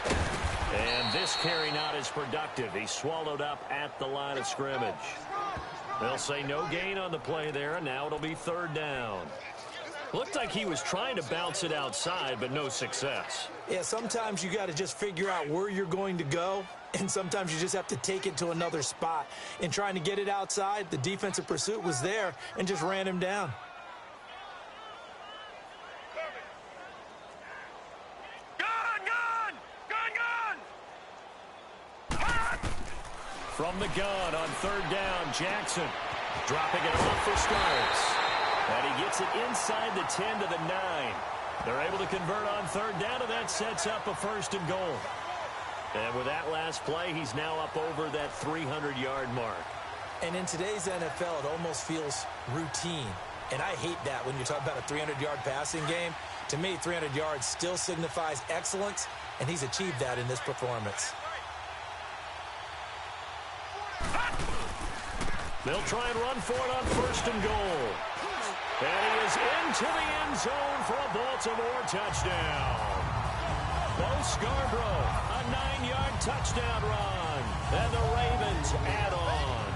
And this carry not as productive. He's swallowed up at the line of scrimmage. They'll say no gain on the play there, and now it'll be third down. Looked like he was trying to bounce it outside, but no success. Yeah, sometimes you got to just figure out where you're going to go, and sometimes you just have to take it to another spot. In trying to get it outside, the defensive pursuit was there and just ran him down. From the gun on third down, Jackson dropping it off for Starks. And he gets it inside the 10 to the 9. They're able to convert on third down, and that sets up a first and goal. And with that last play, he's now up over that 300-yard mark. And in today's NFL, it almost feels routine. And I hate that when you talk about a 300-yard passing game. To me, 300 yards still signifies excellence, and he's achieved that in this performance. They'll try and run for it on first and goal. And he is into the end zone for a Baltimore touchdown. Bo Scarborough, a 9-yard touchdown run. And the Ravens add on.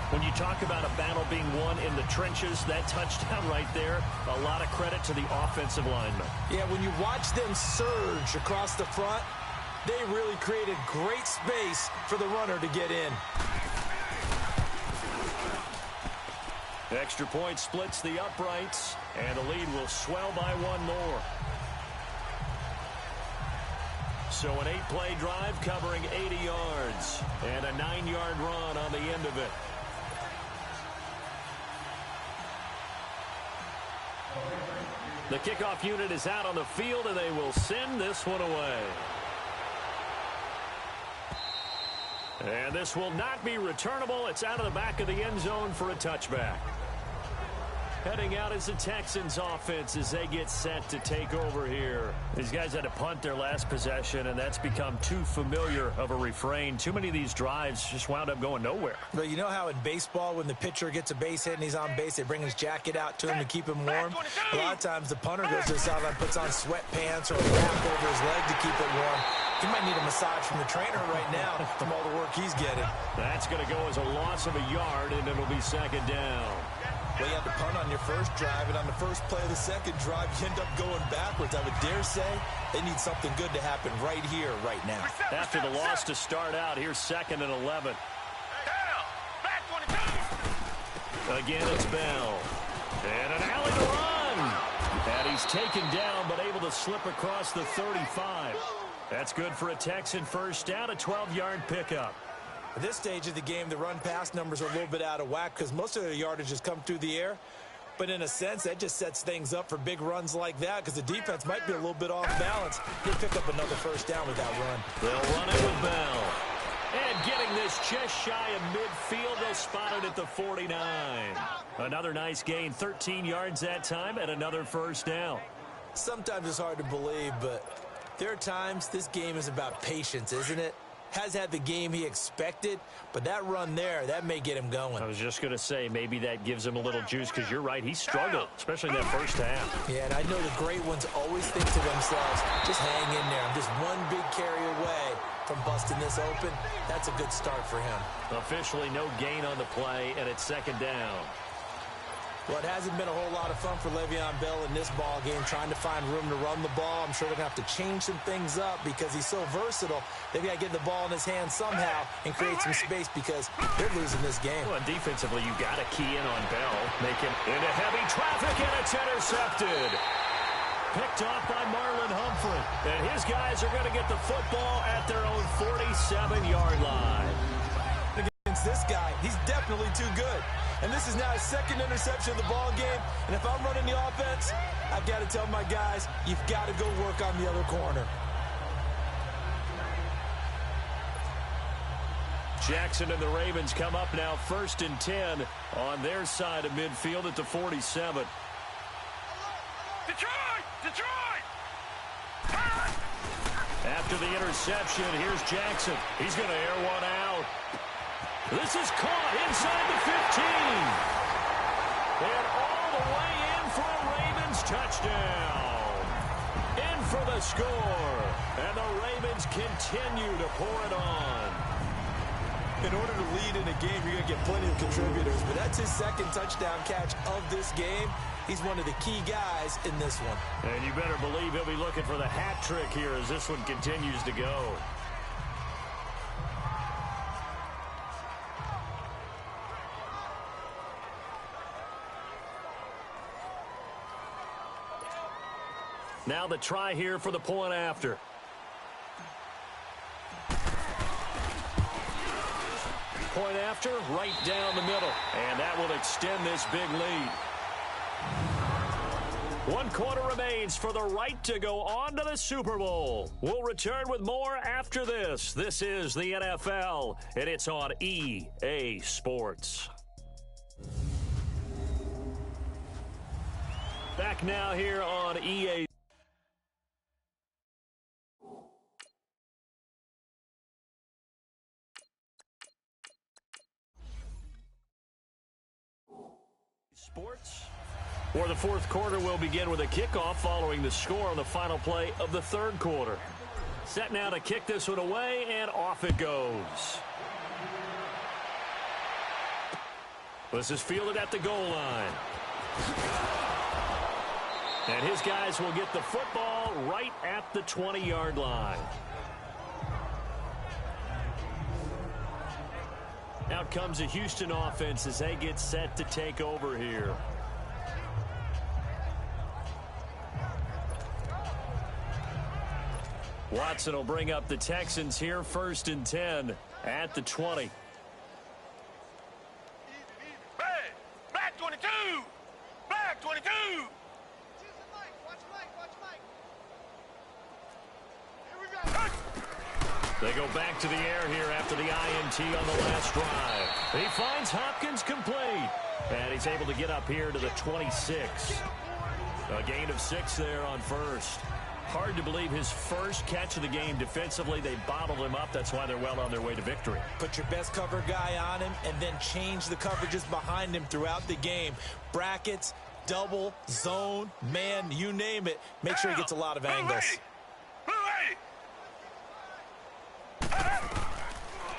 When you talk about a battle being won in the trenches, that touchdown right there, a lot of credit to the offensive linemen. Yeah, when you watch them surge across the front, they really created great space for the runner to get in. Extra point splits the uprights, and the lead will swell by one more. So an 8-play drive covering 80 yards, and a 9-yard run on the end of it. The kickoff unit is out on the field, and they will send this one away. And this will not be returnable. It's out of the back of the end zone for a touchback. Heading out is the Texans offense as they get set to take over here. These guys had to punt their last possession, and that's become too familiar of a refrain. Too many of these drives just wound up going nowhere. But you know how in baseball, when the pitcher gets a base hit and he's on base, they bring his jacket out to him to keep him warm? A lot of times the punter goes to the sideline, puts on sweatpants or a wrap over his leg to keep it warm. He might need a massage from the trainer right now from all the work he's getting. That's going to go as a loss of a yard, and it'll be second down. Well, you had to punt on your first drive, and on the first play of the second drive, you end up going backwards. I would dare say they need something good to happen right here, right now. After the loss to start out, here's second and 11. Again, it's Bell. And an alley to run. And he's taken down, but able to slip across the 35. That's good for a Texan first down, a 12-yard pickup. At this stage of the game, the run-pass numbers are a little bit out of whack because most of their yardage has come through the air. But in a sense, that just sets things up for big runs like that because the defense might be a little bit off balance. He'll pick up another first down with that run. They'll run it with Bell. And getting this just shy of midfield, they'll spot it at the 49. Another nice gain, 13 yards that time, and another first down. Sometimes it's hard to believe, but there are times this game is about patience, isn't it? has had the game he expected, but that run there, that may get him going. I was just going to say, maybe that gives him a little juice because you're right, he struggled, especially in that first half. Yeah, and I know the great ones always think to themselves, just hang in there. I'm just one big carry away from busting this open. That's a good start for him. Officially no gain on the play, and it's second down. Well, it hasn't been a whole lot of fun for Le'Veon Bell in this ball game, trying to find room to run the ball. I'm sure they're going to have to change some things up because he's so versatile. They've got to get the ball in his hands somehow and create some space because they're losing this game. Well, defensively, you've got to key in on Bell. Make him into heavy traffic, and it's intercepted. Picked off by Marlon Humphrey. And his guys are going to get the football at their own 47-yard line. Against this guy, he's definitely too good. And this is now his second interception of the ball game. And if I'm running the offense, I've got to tell my guys, you've got to go work on the other corner. Jackson and the Ravens come up now 1st and 10 on their side of midfield at the 47. Detroit! Detroit! After the interception, here's Jackson. He's going to air one out. This is caught inside the 15. And all the way in for a Ravens touchdown. In for the score. And the Ravens continue to pour it on. In order to lead in a game, you're going to get plenty of contributors. But that's his second touchdown catch of this game. He's one of the key guys in this one. And you better believe he'll be looking for the hat trick here as this one continues to go. Now the try here for the point after. Point after, right down the middle. And that will extend this big lead. 1 quarter remains for the right to go on to the Super Bowl. We'll return with more after this. This is the NFL, and it's on EA Sports. Back now here on EA. Sports. For the fourth quarter, we'll begin with a kickoff following the score on the final play of the third quarter. Set now to kick this one away, and off it goes. This is fielded at the goal line. And his guys will get the football right at the 20-yard line. Out comes a Houston offense as they get set to take over here. Watson will bring up the Texans here 1st and 10 at the 20. Black 22! Black 22! They go back to the air here after the INT on the last drive. He finds Hopkins complete. And he's able to get up here to the 26. A gain of 6 there on first. Hard to believe his first catch of the game defensively. They bottled him up. That's why they're well on their way to victory. Put your best cover guy on him and then change the coverages behind him throughout the game. Brackets, double, zone, man, you name it. Make sure he gets a lot of angles.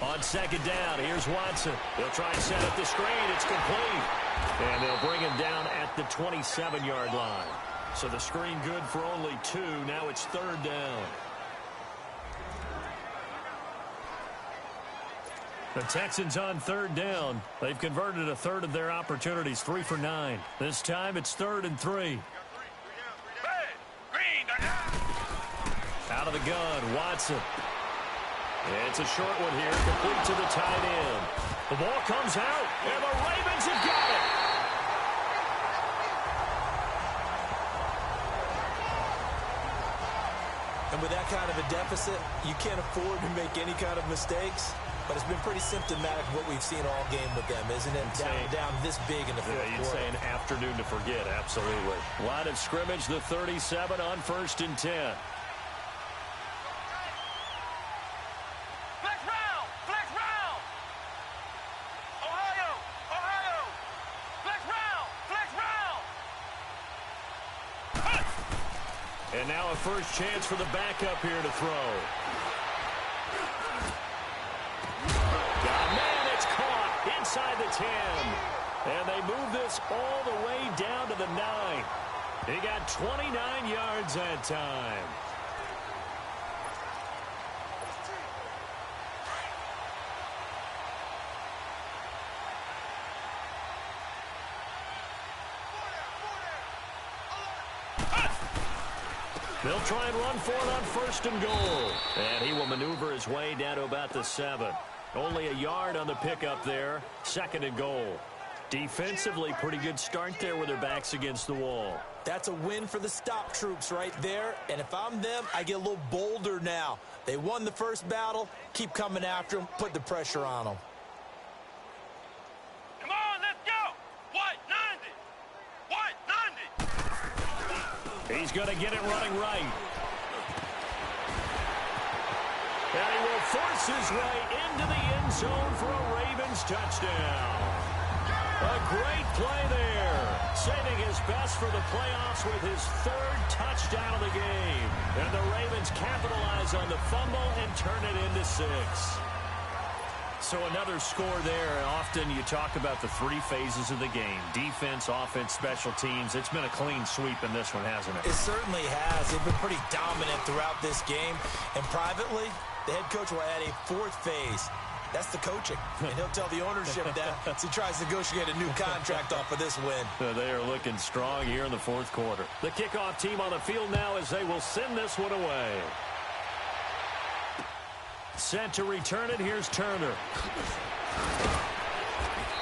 On second down, here's Watson. They'll try and set up the screen. It's complete. And they'll bring him down at the 27-yard line. So the screen good for only 2. Now it's third down. The Texans on third down. They've converted a third of their opportunities, 3 for 9. This time it's 3rd and 3. Out of the gun, Watson. It's a short one here, complete to the tight end. The ball comes out, and the Ravens have got it. And with that kind of a deficit, you can't afford to make any kind of mistakes. But it's been pretty symptomatic of what we've seen all game with them, isn't it? Down this big in the fourth quarter. You'd say an afternoon to forget, absolutely. Line of scrimmage, the 37 on 1st and 10. And now a first chance for the backup here to throw. Man, it's caught inside the 10. And they move this all the way down to the 9. He got 29 yards that time. They'll try and run for it on first and goal. And he will maneuver his way down to about the 7. Only a yard on the pickup there. Second and goal. Defensively, pretty good start there with their backs against the wall. That's a win for the stop troops right there. And if I'm them, I get a little bolder now. They won the first battle. Keep coming after them. Put the pressure on them. Come on, let's go. White 90. White 90. He's going to get it running right. And he will force his way into the end zone for a Ravens touchdown. A great play there. Saving his best for the playoffs with his third touchdown of the game. And the Ravens capitalize on the fumble and turn it into 6. So another score there. Often you talk about the 3 phases of the game. Defense, offense, special teams. It's been a clean sweep in this one, hasn't it? It certainly has. They've been pretty dominant throughout this game. And privately, the head coach will add a 4th phase. That's the coaching. And he'll tell the ownership that as he tries to negotiate a new contract off of this win. They are looking strong here in the 4th quarter. The kickoff team on the field now as they will send this one away. Set to return it. Here's Turner.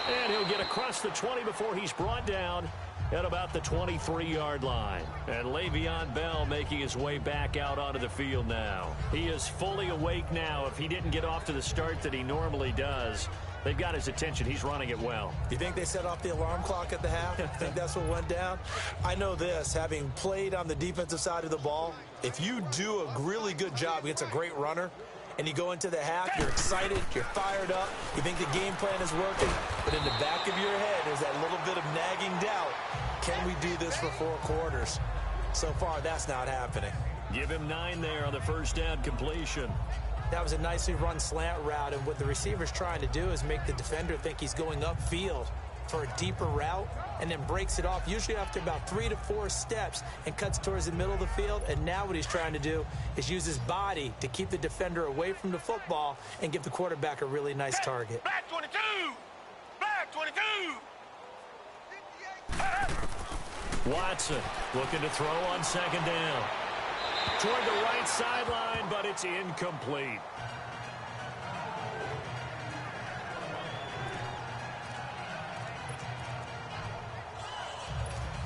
And he'll get across the 20 before he's brought down at about the 23-yard line. And Le'Veon Bell making his way back out onto the field now. He is fully awake now. If he didn't get off to the start that he normally does, they've got his attention. He's running it well. Do you think they set off the alarm clock at the half? I think that's what went down. I know this, having played on the defensive side of the ball, if you do a really good job against a great runner, and you go into the half, you're excited, you're fired up, you think the game plan is working, but in the back of your head there's that little bit of nagging doubt. Can we do this for 4 quarters? So far, that's not happening. Give him 9 there on the first down completion. That was a nicely run slant route, and what the receiver's trying to do is make the defender think he's going upfield for a deeper route, and then breaks it off, usually after about 3 to 4 steps, and cuts towards the middle of the field. And now what he's trying to do is use his body to keep the defender away from the football and give the quarterback a really nice target. Back 22. Back 22. Watson looking to throw on second down. Toward the right sideline, but it's incomplete.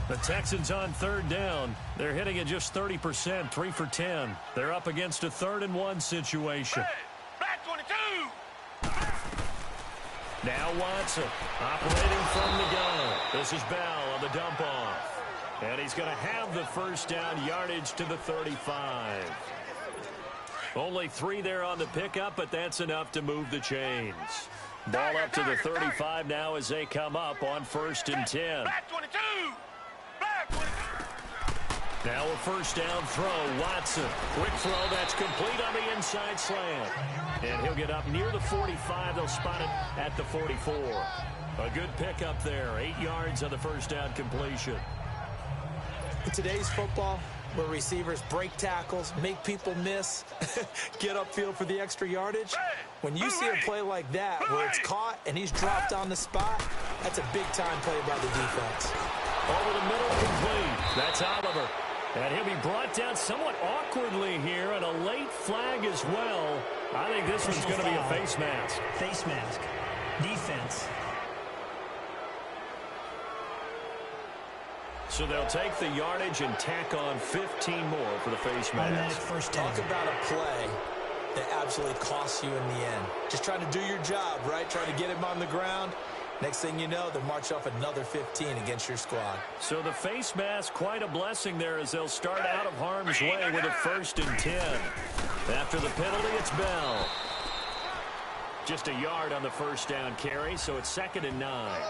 The Texans on third down. They're hitting at just 30%, 3 for 10. They're up against a 3rd and 1 situation. Back 22. Now Watson operating from the gun. This is Bell on the dump off. And he's going to have the first down, yardage to the 35. Only 3 there on the pickup, but that's enough to move the chains. Ball up to the 35 now as they come up on 1st and 10. Back 22. Back 22. Now a first down throw. Watson. Quick throw that's complete on the inside slant. And he'll get up near the 45. They'll spot it at the 44. A good pickup there. 8 yards on the first down completion. In today's football, where receivers break tackles, make people miss, get upfield for the extra yardage, when you see a play like that where it's caught and he's dropped on the spot, that's a big-time play by the defense. Over the middle, complete. That's Oliver. And he'll be brought down somewhat awkwardly here, and a late flag as well. I think this one's going to be a face mask. Face mask. Defense. So they'll take the yardage and tack on 15 more for the face mask. First Talk about a play that absolutely costs you in the end. Just trying to do your job, right? Trying to get him on the ground. Next thing you know, they'll march off another 15 against your squad. So the face mask, quite a blessing there as they'll start out of harm's way with a 1st and 10. After the penalty, it's Bell. Just a yard on the first down carry, so it's 2nd and 9.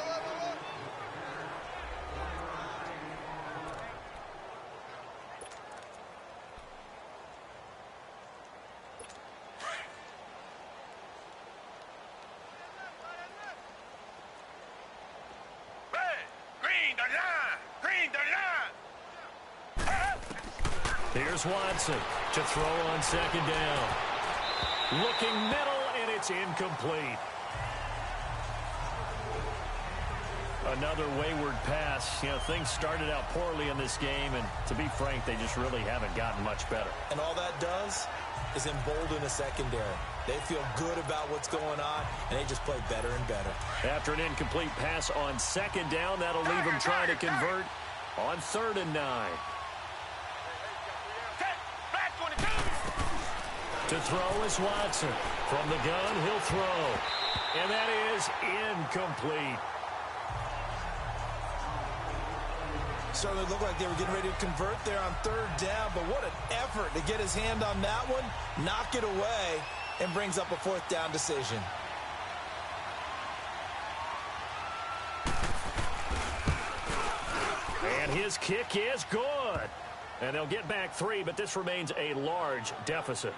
Here's Watson to throw on second down. Looking middle, and it's incomplete. Another wayward pass. You know, things started out poorly in this game, and to be frank, they just really haven't gotten much better. And all that does is embolden the secondary. They feel good about what's going on, and they just play better and better. After an incomplete pass on second down, that'll leave them trying to convert on 3rd and 9. To throw is Watson. From the gun, he'll throw. And that is incomplete. Certainly looked like they were getting ready to convert there on 3rd down, but what an effort to get his hand on that one, knock it away, and brings up a 4th down decision. And his kick is good. And they'll get back 3, but this remains a large deficit.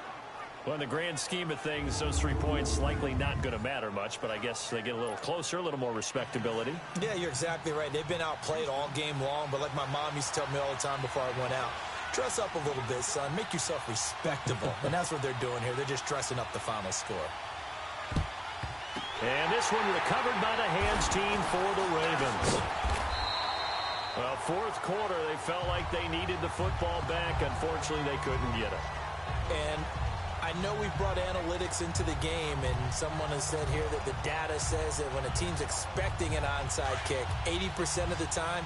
Well, in the grand scheme of things, those 3 points likely not going to matter much, but I guess they get a little closer, a little more respectability. Yeah, you're exactly right. They've been outplayed all game long, but like my mom used to tell me all the time before I went out, dress up a little bit, son. Make yourself respectable. And that's what they're doing here. They're just dressing up the final score. And this one recovered by the hands team for the Ravens. Well, 4th quarter, they felt like they needed the football back. Unfortunately, they couldn't get it. And I know we brought analytics into the game, and someone has said here that the data says that when a team's expecting an onside kick, 80% of the time,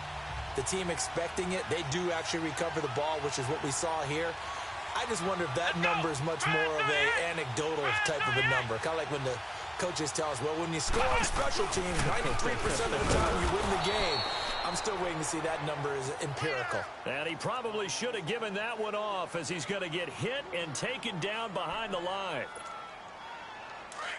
the team expecting it, they do actually recover the ball, which is what we saw here. I just wonder if that number is much more of an anecdotal type of a number. Kind of like when the coaches tell us, well, when you score on special teams, 93% of the time you win the game. I'm still waiting to see that number is empirical. And he probably should have given that one off, as he's going to get hit and taken down behind the line.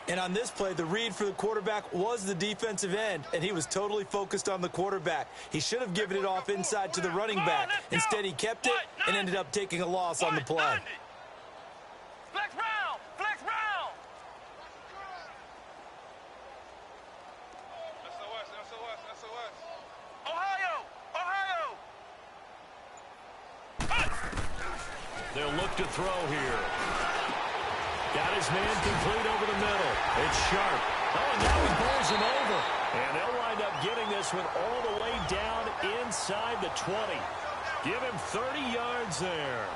And on this play, the read for the quarterback was the defensive end, and he was totally focused on the quarterback. He should have given it off inside to the running back. Instead, he kept it and ended up taking a loss on the play. Flex round! Flex round! SOS. Ohio! They'll look to throw here. Got his man complete over the middle. It's Sharp. Oh, and now he bowls him over. And they'll wind up getting this one all the way down inside the 20. Give him 30 yards there.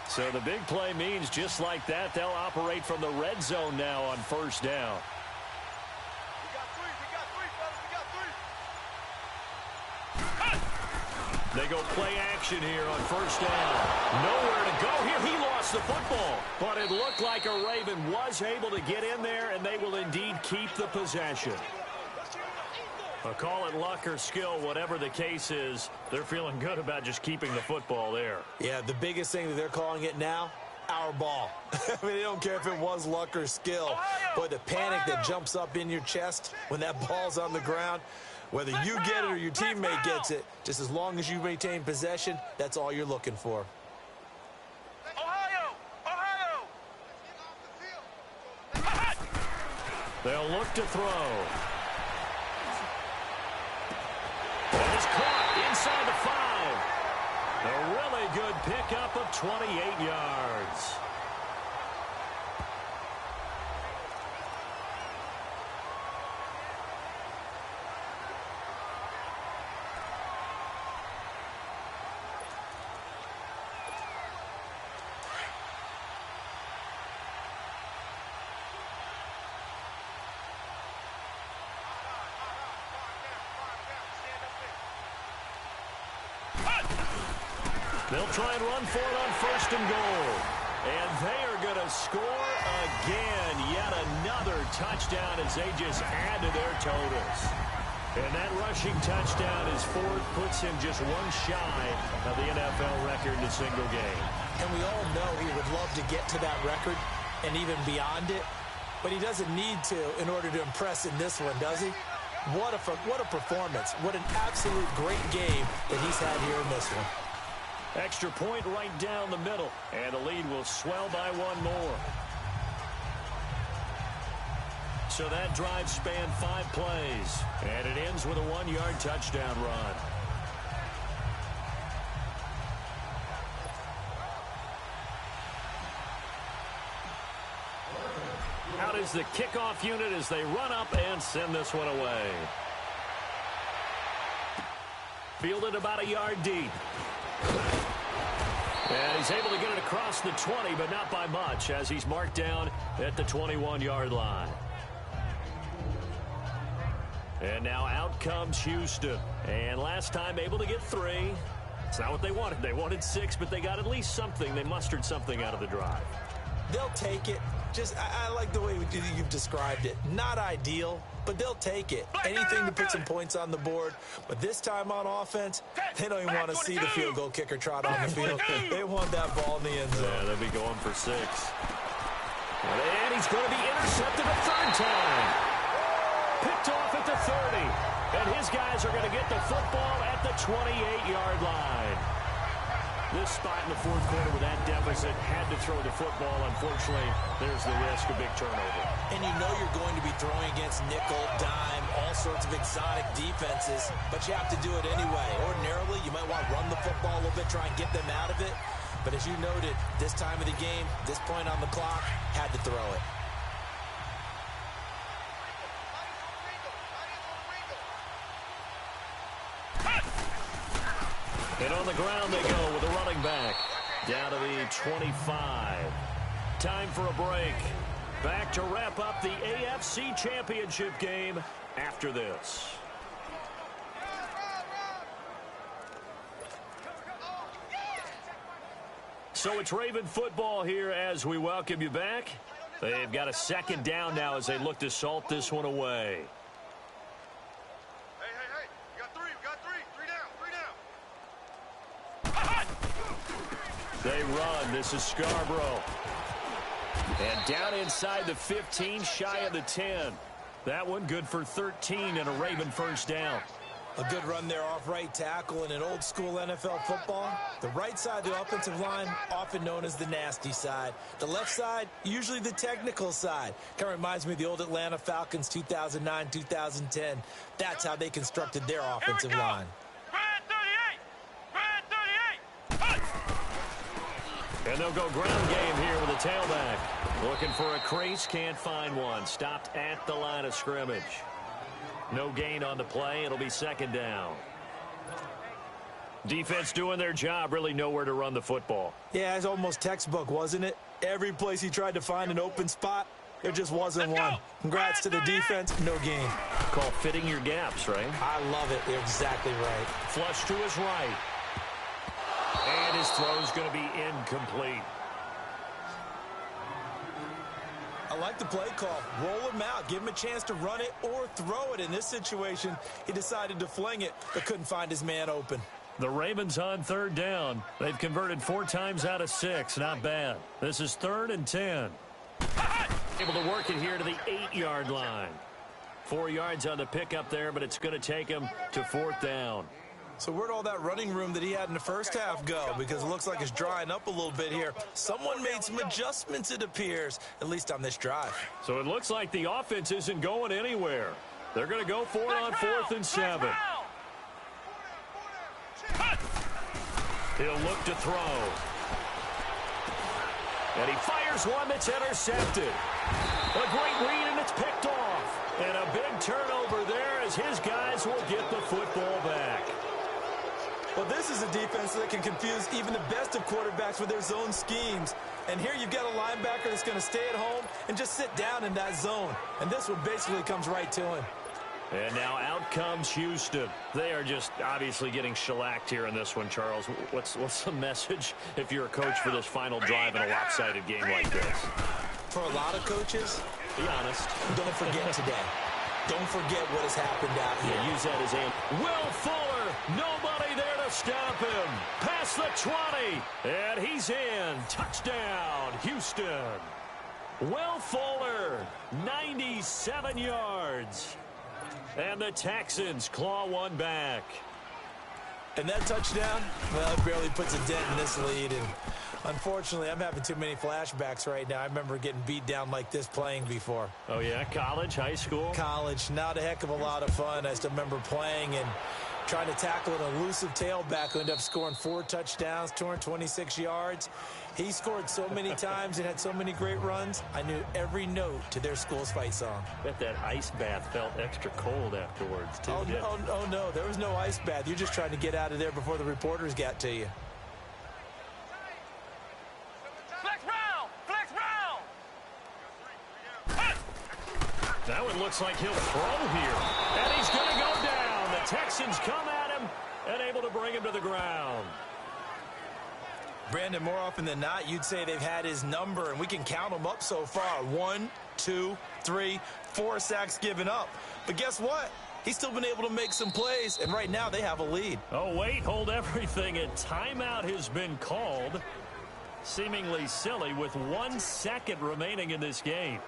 So the big play means just like that, they'll operate from the red zone now on 1st down. We got three, fellas. They go play action here on 1st down. Nowhere to go here. He lost the football. But it looked like a Raven was able to get in there, and they will indeed keep the possession. Call it luck or skill, whatever the case is, they're feeling good about just keeping the football there. Yeah, the biggest thing that they're calling it now, our ball. I mean, they don't care if it was luck or skill. But the panic that jumps up in your chest when that ball's on the ground, whether you get it or your teammate gets it, just as long as you maintain possession, that's all you're looking for. Ohio! They'll look to throw. That is caught inside the 5. A really good pickup of 28 yards. They'll try and run for it on 1st and goal. And they are going to score again. Yet another touchdown as they just add to their totals. And that rushing touchdown is 4th, puts him just one shy of the NFL record in a single game. And we all know he would love to get to that record and even beyond it. but he doesn't need to in order to impress in this one, does he? What a performance. What an absolute great game that he's had here in this one. Extra point right down the middle, and the lead will swell by one more. So that drive spanned 5 plays, and it ends with a 1-yard touchdown run. Out is the kickoff unit as they run up and send this one away. Fielded about a yard deep. And he's able to get it across the 20, but not by much, as he's marked down at the 21-yard line. And now out comes Houston. And last time able to get 3. It's not what they wanted. They wanted 6, but they got at least something. They mustered something out of the drive. They'll take it. I like the way you've described it. Not ideal, but they'll take it. Anything to put some points on the board. But this time on offense, they don't even want to see the field goal kicker trot on the field. They want that ball in the end zone. Yeah, they'll be going for 6. And he's going to be intercepted a 3rd time. Picked off at the 30. And his guys are going to get the football at the 28-yard line. This spot in the 4th quarter with that deficit, had to throw the football. Unfortunately, there's the risk of big turnover. And you know you're going to be throwing against nickel, dime, all sorts of exotic defenses, but you have to do it anyway. Ordinarily, you might want to run the football a little bit, try and get them out of it. But as you noted, this time of the game, this point on the clock, had to throw it. And on the ground they go with a running back. Down to the 25. Time for a break. Back to wrap up the AFC Championship game after this. So it's Raven football here as we welcome you back. They've got a 2nd down now as they look to salt this one away. They run. This is Scarborough. And down inside the 15, shy of the 10. That one good for 13 and a Raven 1st down. A good run there off right tackle in an old school NFL football. The right side of the offensive line, often known as the nasty side. The left side, usually the technical side. Kind of reminds me of the old Atlanta Falcons 2009, 2010. That's how they constructed their offensive line. And they'll go ground game here with a tailback. Looking for a crease, can't find one. Stopped at the line of scrimmage. No gain on the play. It'll be 2nd down. Defense doing their job, really nowhere to run the football. Yeah, it's almost textbook, wasn't it? Every place he tried to find an open spot, there just wasn't one. Congrats to the defense, no gain. Call fitting your gaps, right? I love it. They're exactly right. Flush to his right. And his throw's going to be incomplete. I like the play call. Roll him out. Give him a chance to run it or throw it. In this situation, he decided to fling it, but couldn't find his man open. The Ravens on 3rd down. They've converted 4 times out of 6. Not bad. This is 3rd and 10. Able to work it here to the 8-yard line. 4 yards on the pickup there, but it's going to take him to 4th down. So where'd all that running room that he had in the first half go? Because it looks like it's drying up a little bit here. Someone made some adjustments, it appears, at least on this drive. So it looks like the offense isn't going anywhere. They're going to go for it on 4th and 7. He'll look to throw. And he fires one that's intercepted. A great read, and it's picked off. And a big turnover there as his guys will get the football back. Well, this is a defense that can confuse even the best of quarterbacks with their zone schemes. And here you've got a linebacker that's going to stay at home and just sit down in that zone. And this one basically comes right to him. And now out comes Houston. They are just obviously getting shellacked here in this one, Charles. What's the message if you're a coach for this final drive in a lopsided game like this? For a lot of coaches, be honest, don't forget today. Don't forget what has happened out here. Yeah, use that as Will Fuller, nobody there to stop him. Past the 20, and he's in. Touchdown, Houston. Will Fuller, 97 yards. And the Texans claw one back. And that touchdown, well, it barely puts a dent in this lead. And unfortunately, I'm having too many flashbacks right now. I remember getting beat down like this playing before. Oh, yeah? College, high school? College. Not a heck of a lot of fun. I still remember playing and trying to tackle an elusive tailback who ended up scoring 4 touchdowns, 226 yards. He scored so many times and had so many great runs, I knew every note to their school's fight song. Bet that ice bath felt extra cold afterwards, too. Oh, no, there was no ice bath. You're just trying to get out of there before the reporters got to you. Flex round! Flex round! That one looks like he'll throw here. And he's going to go down. The Texans come at him and able to bring him to the ground. Brandon, more often than not, you'd say they've had his number, and we can count them up so far. 1, 2, 3, 4 sacks given up. But guess what? He's still been able to make some plays, and right now they have a lead. Oh, wait, hold everything. A timeout has been called. Seemingly silly with 1 second remaining in this game.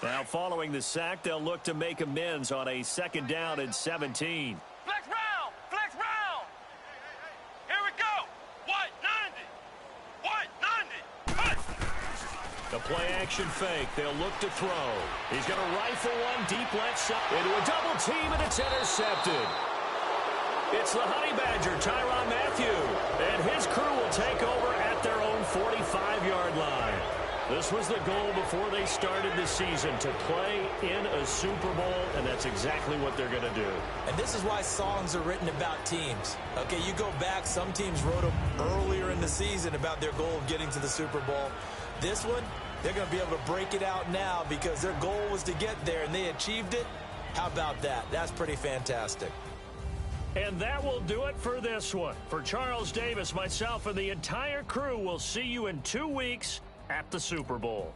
Now, following the sack, they'll look to make amends on a 2nd down and 17. Flex round! Flex round! Here we go! 190! 190! The play-action fake. They'll look to throw. He's going to rifle one deep left side into a double team, and it's intercepted. It's the Honey Badger, Tyrann Mathieu, and his crew will take over at their own 45-yard line. This was the goal before they started the season, to play in a Super Bowl, and that's exactly what they're going to do. And this is why songs are written about teams. Okay, you go back, some teams wrote them earlier in the season about their goal of getting to the Super Bowl. This one, they're going to be able to break it out now because their goal was to get there, and they achieved it. How about that? That's pretty fantastic. And that will do it for this one. For Charles Davis, myself, and the entire crew, we'll see you in 2 weeks at the Super Bowl.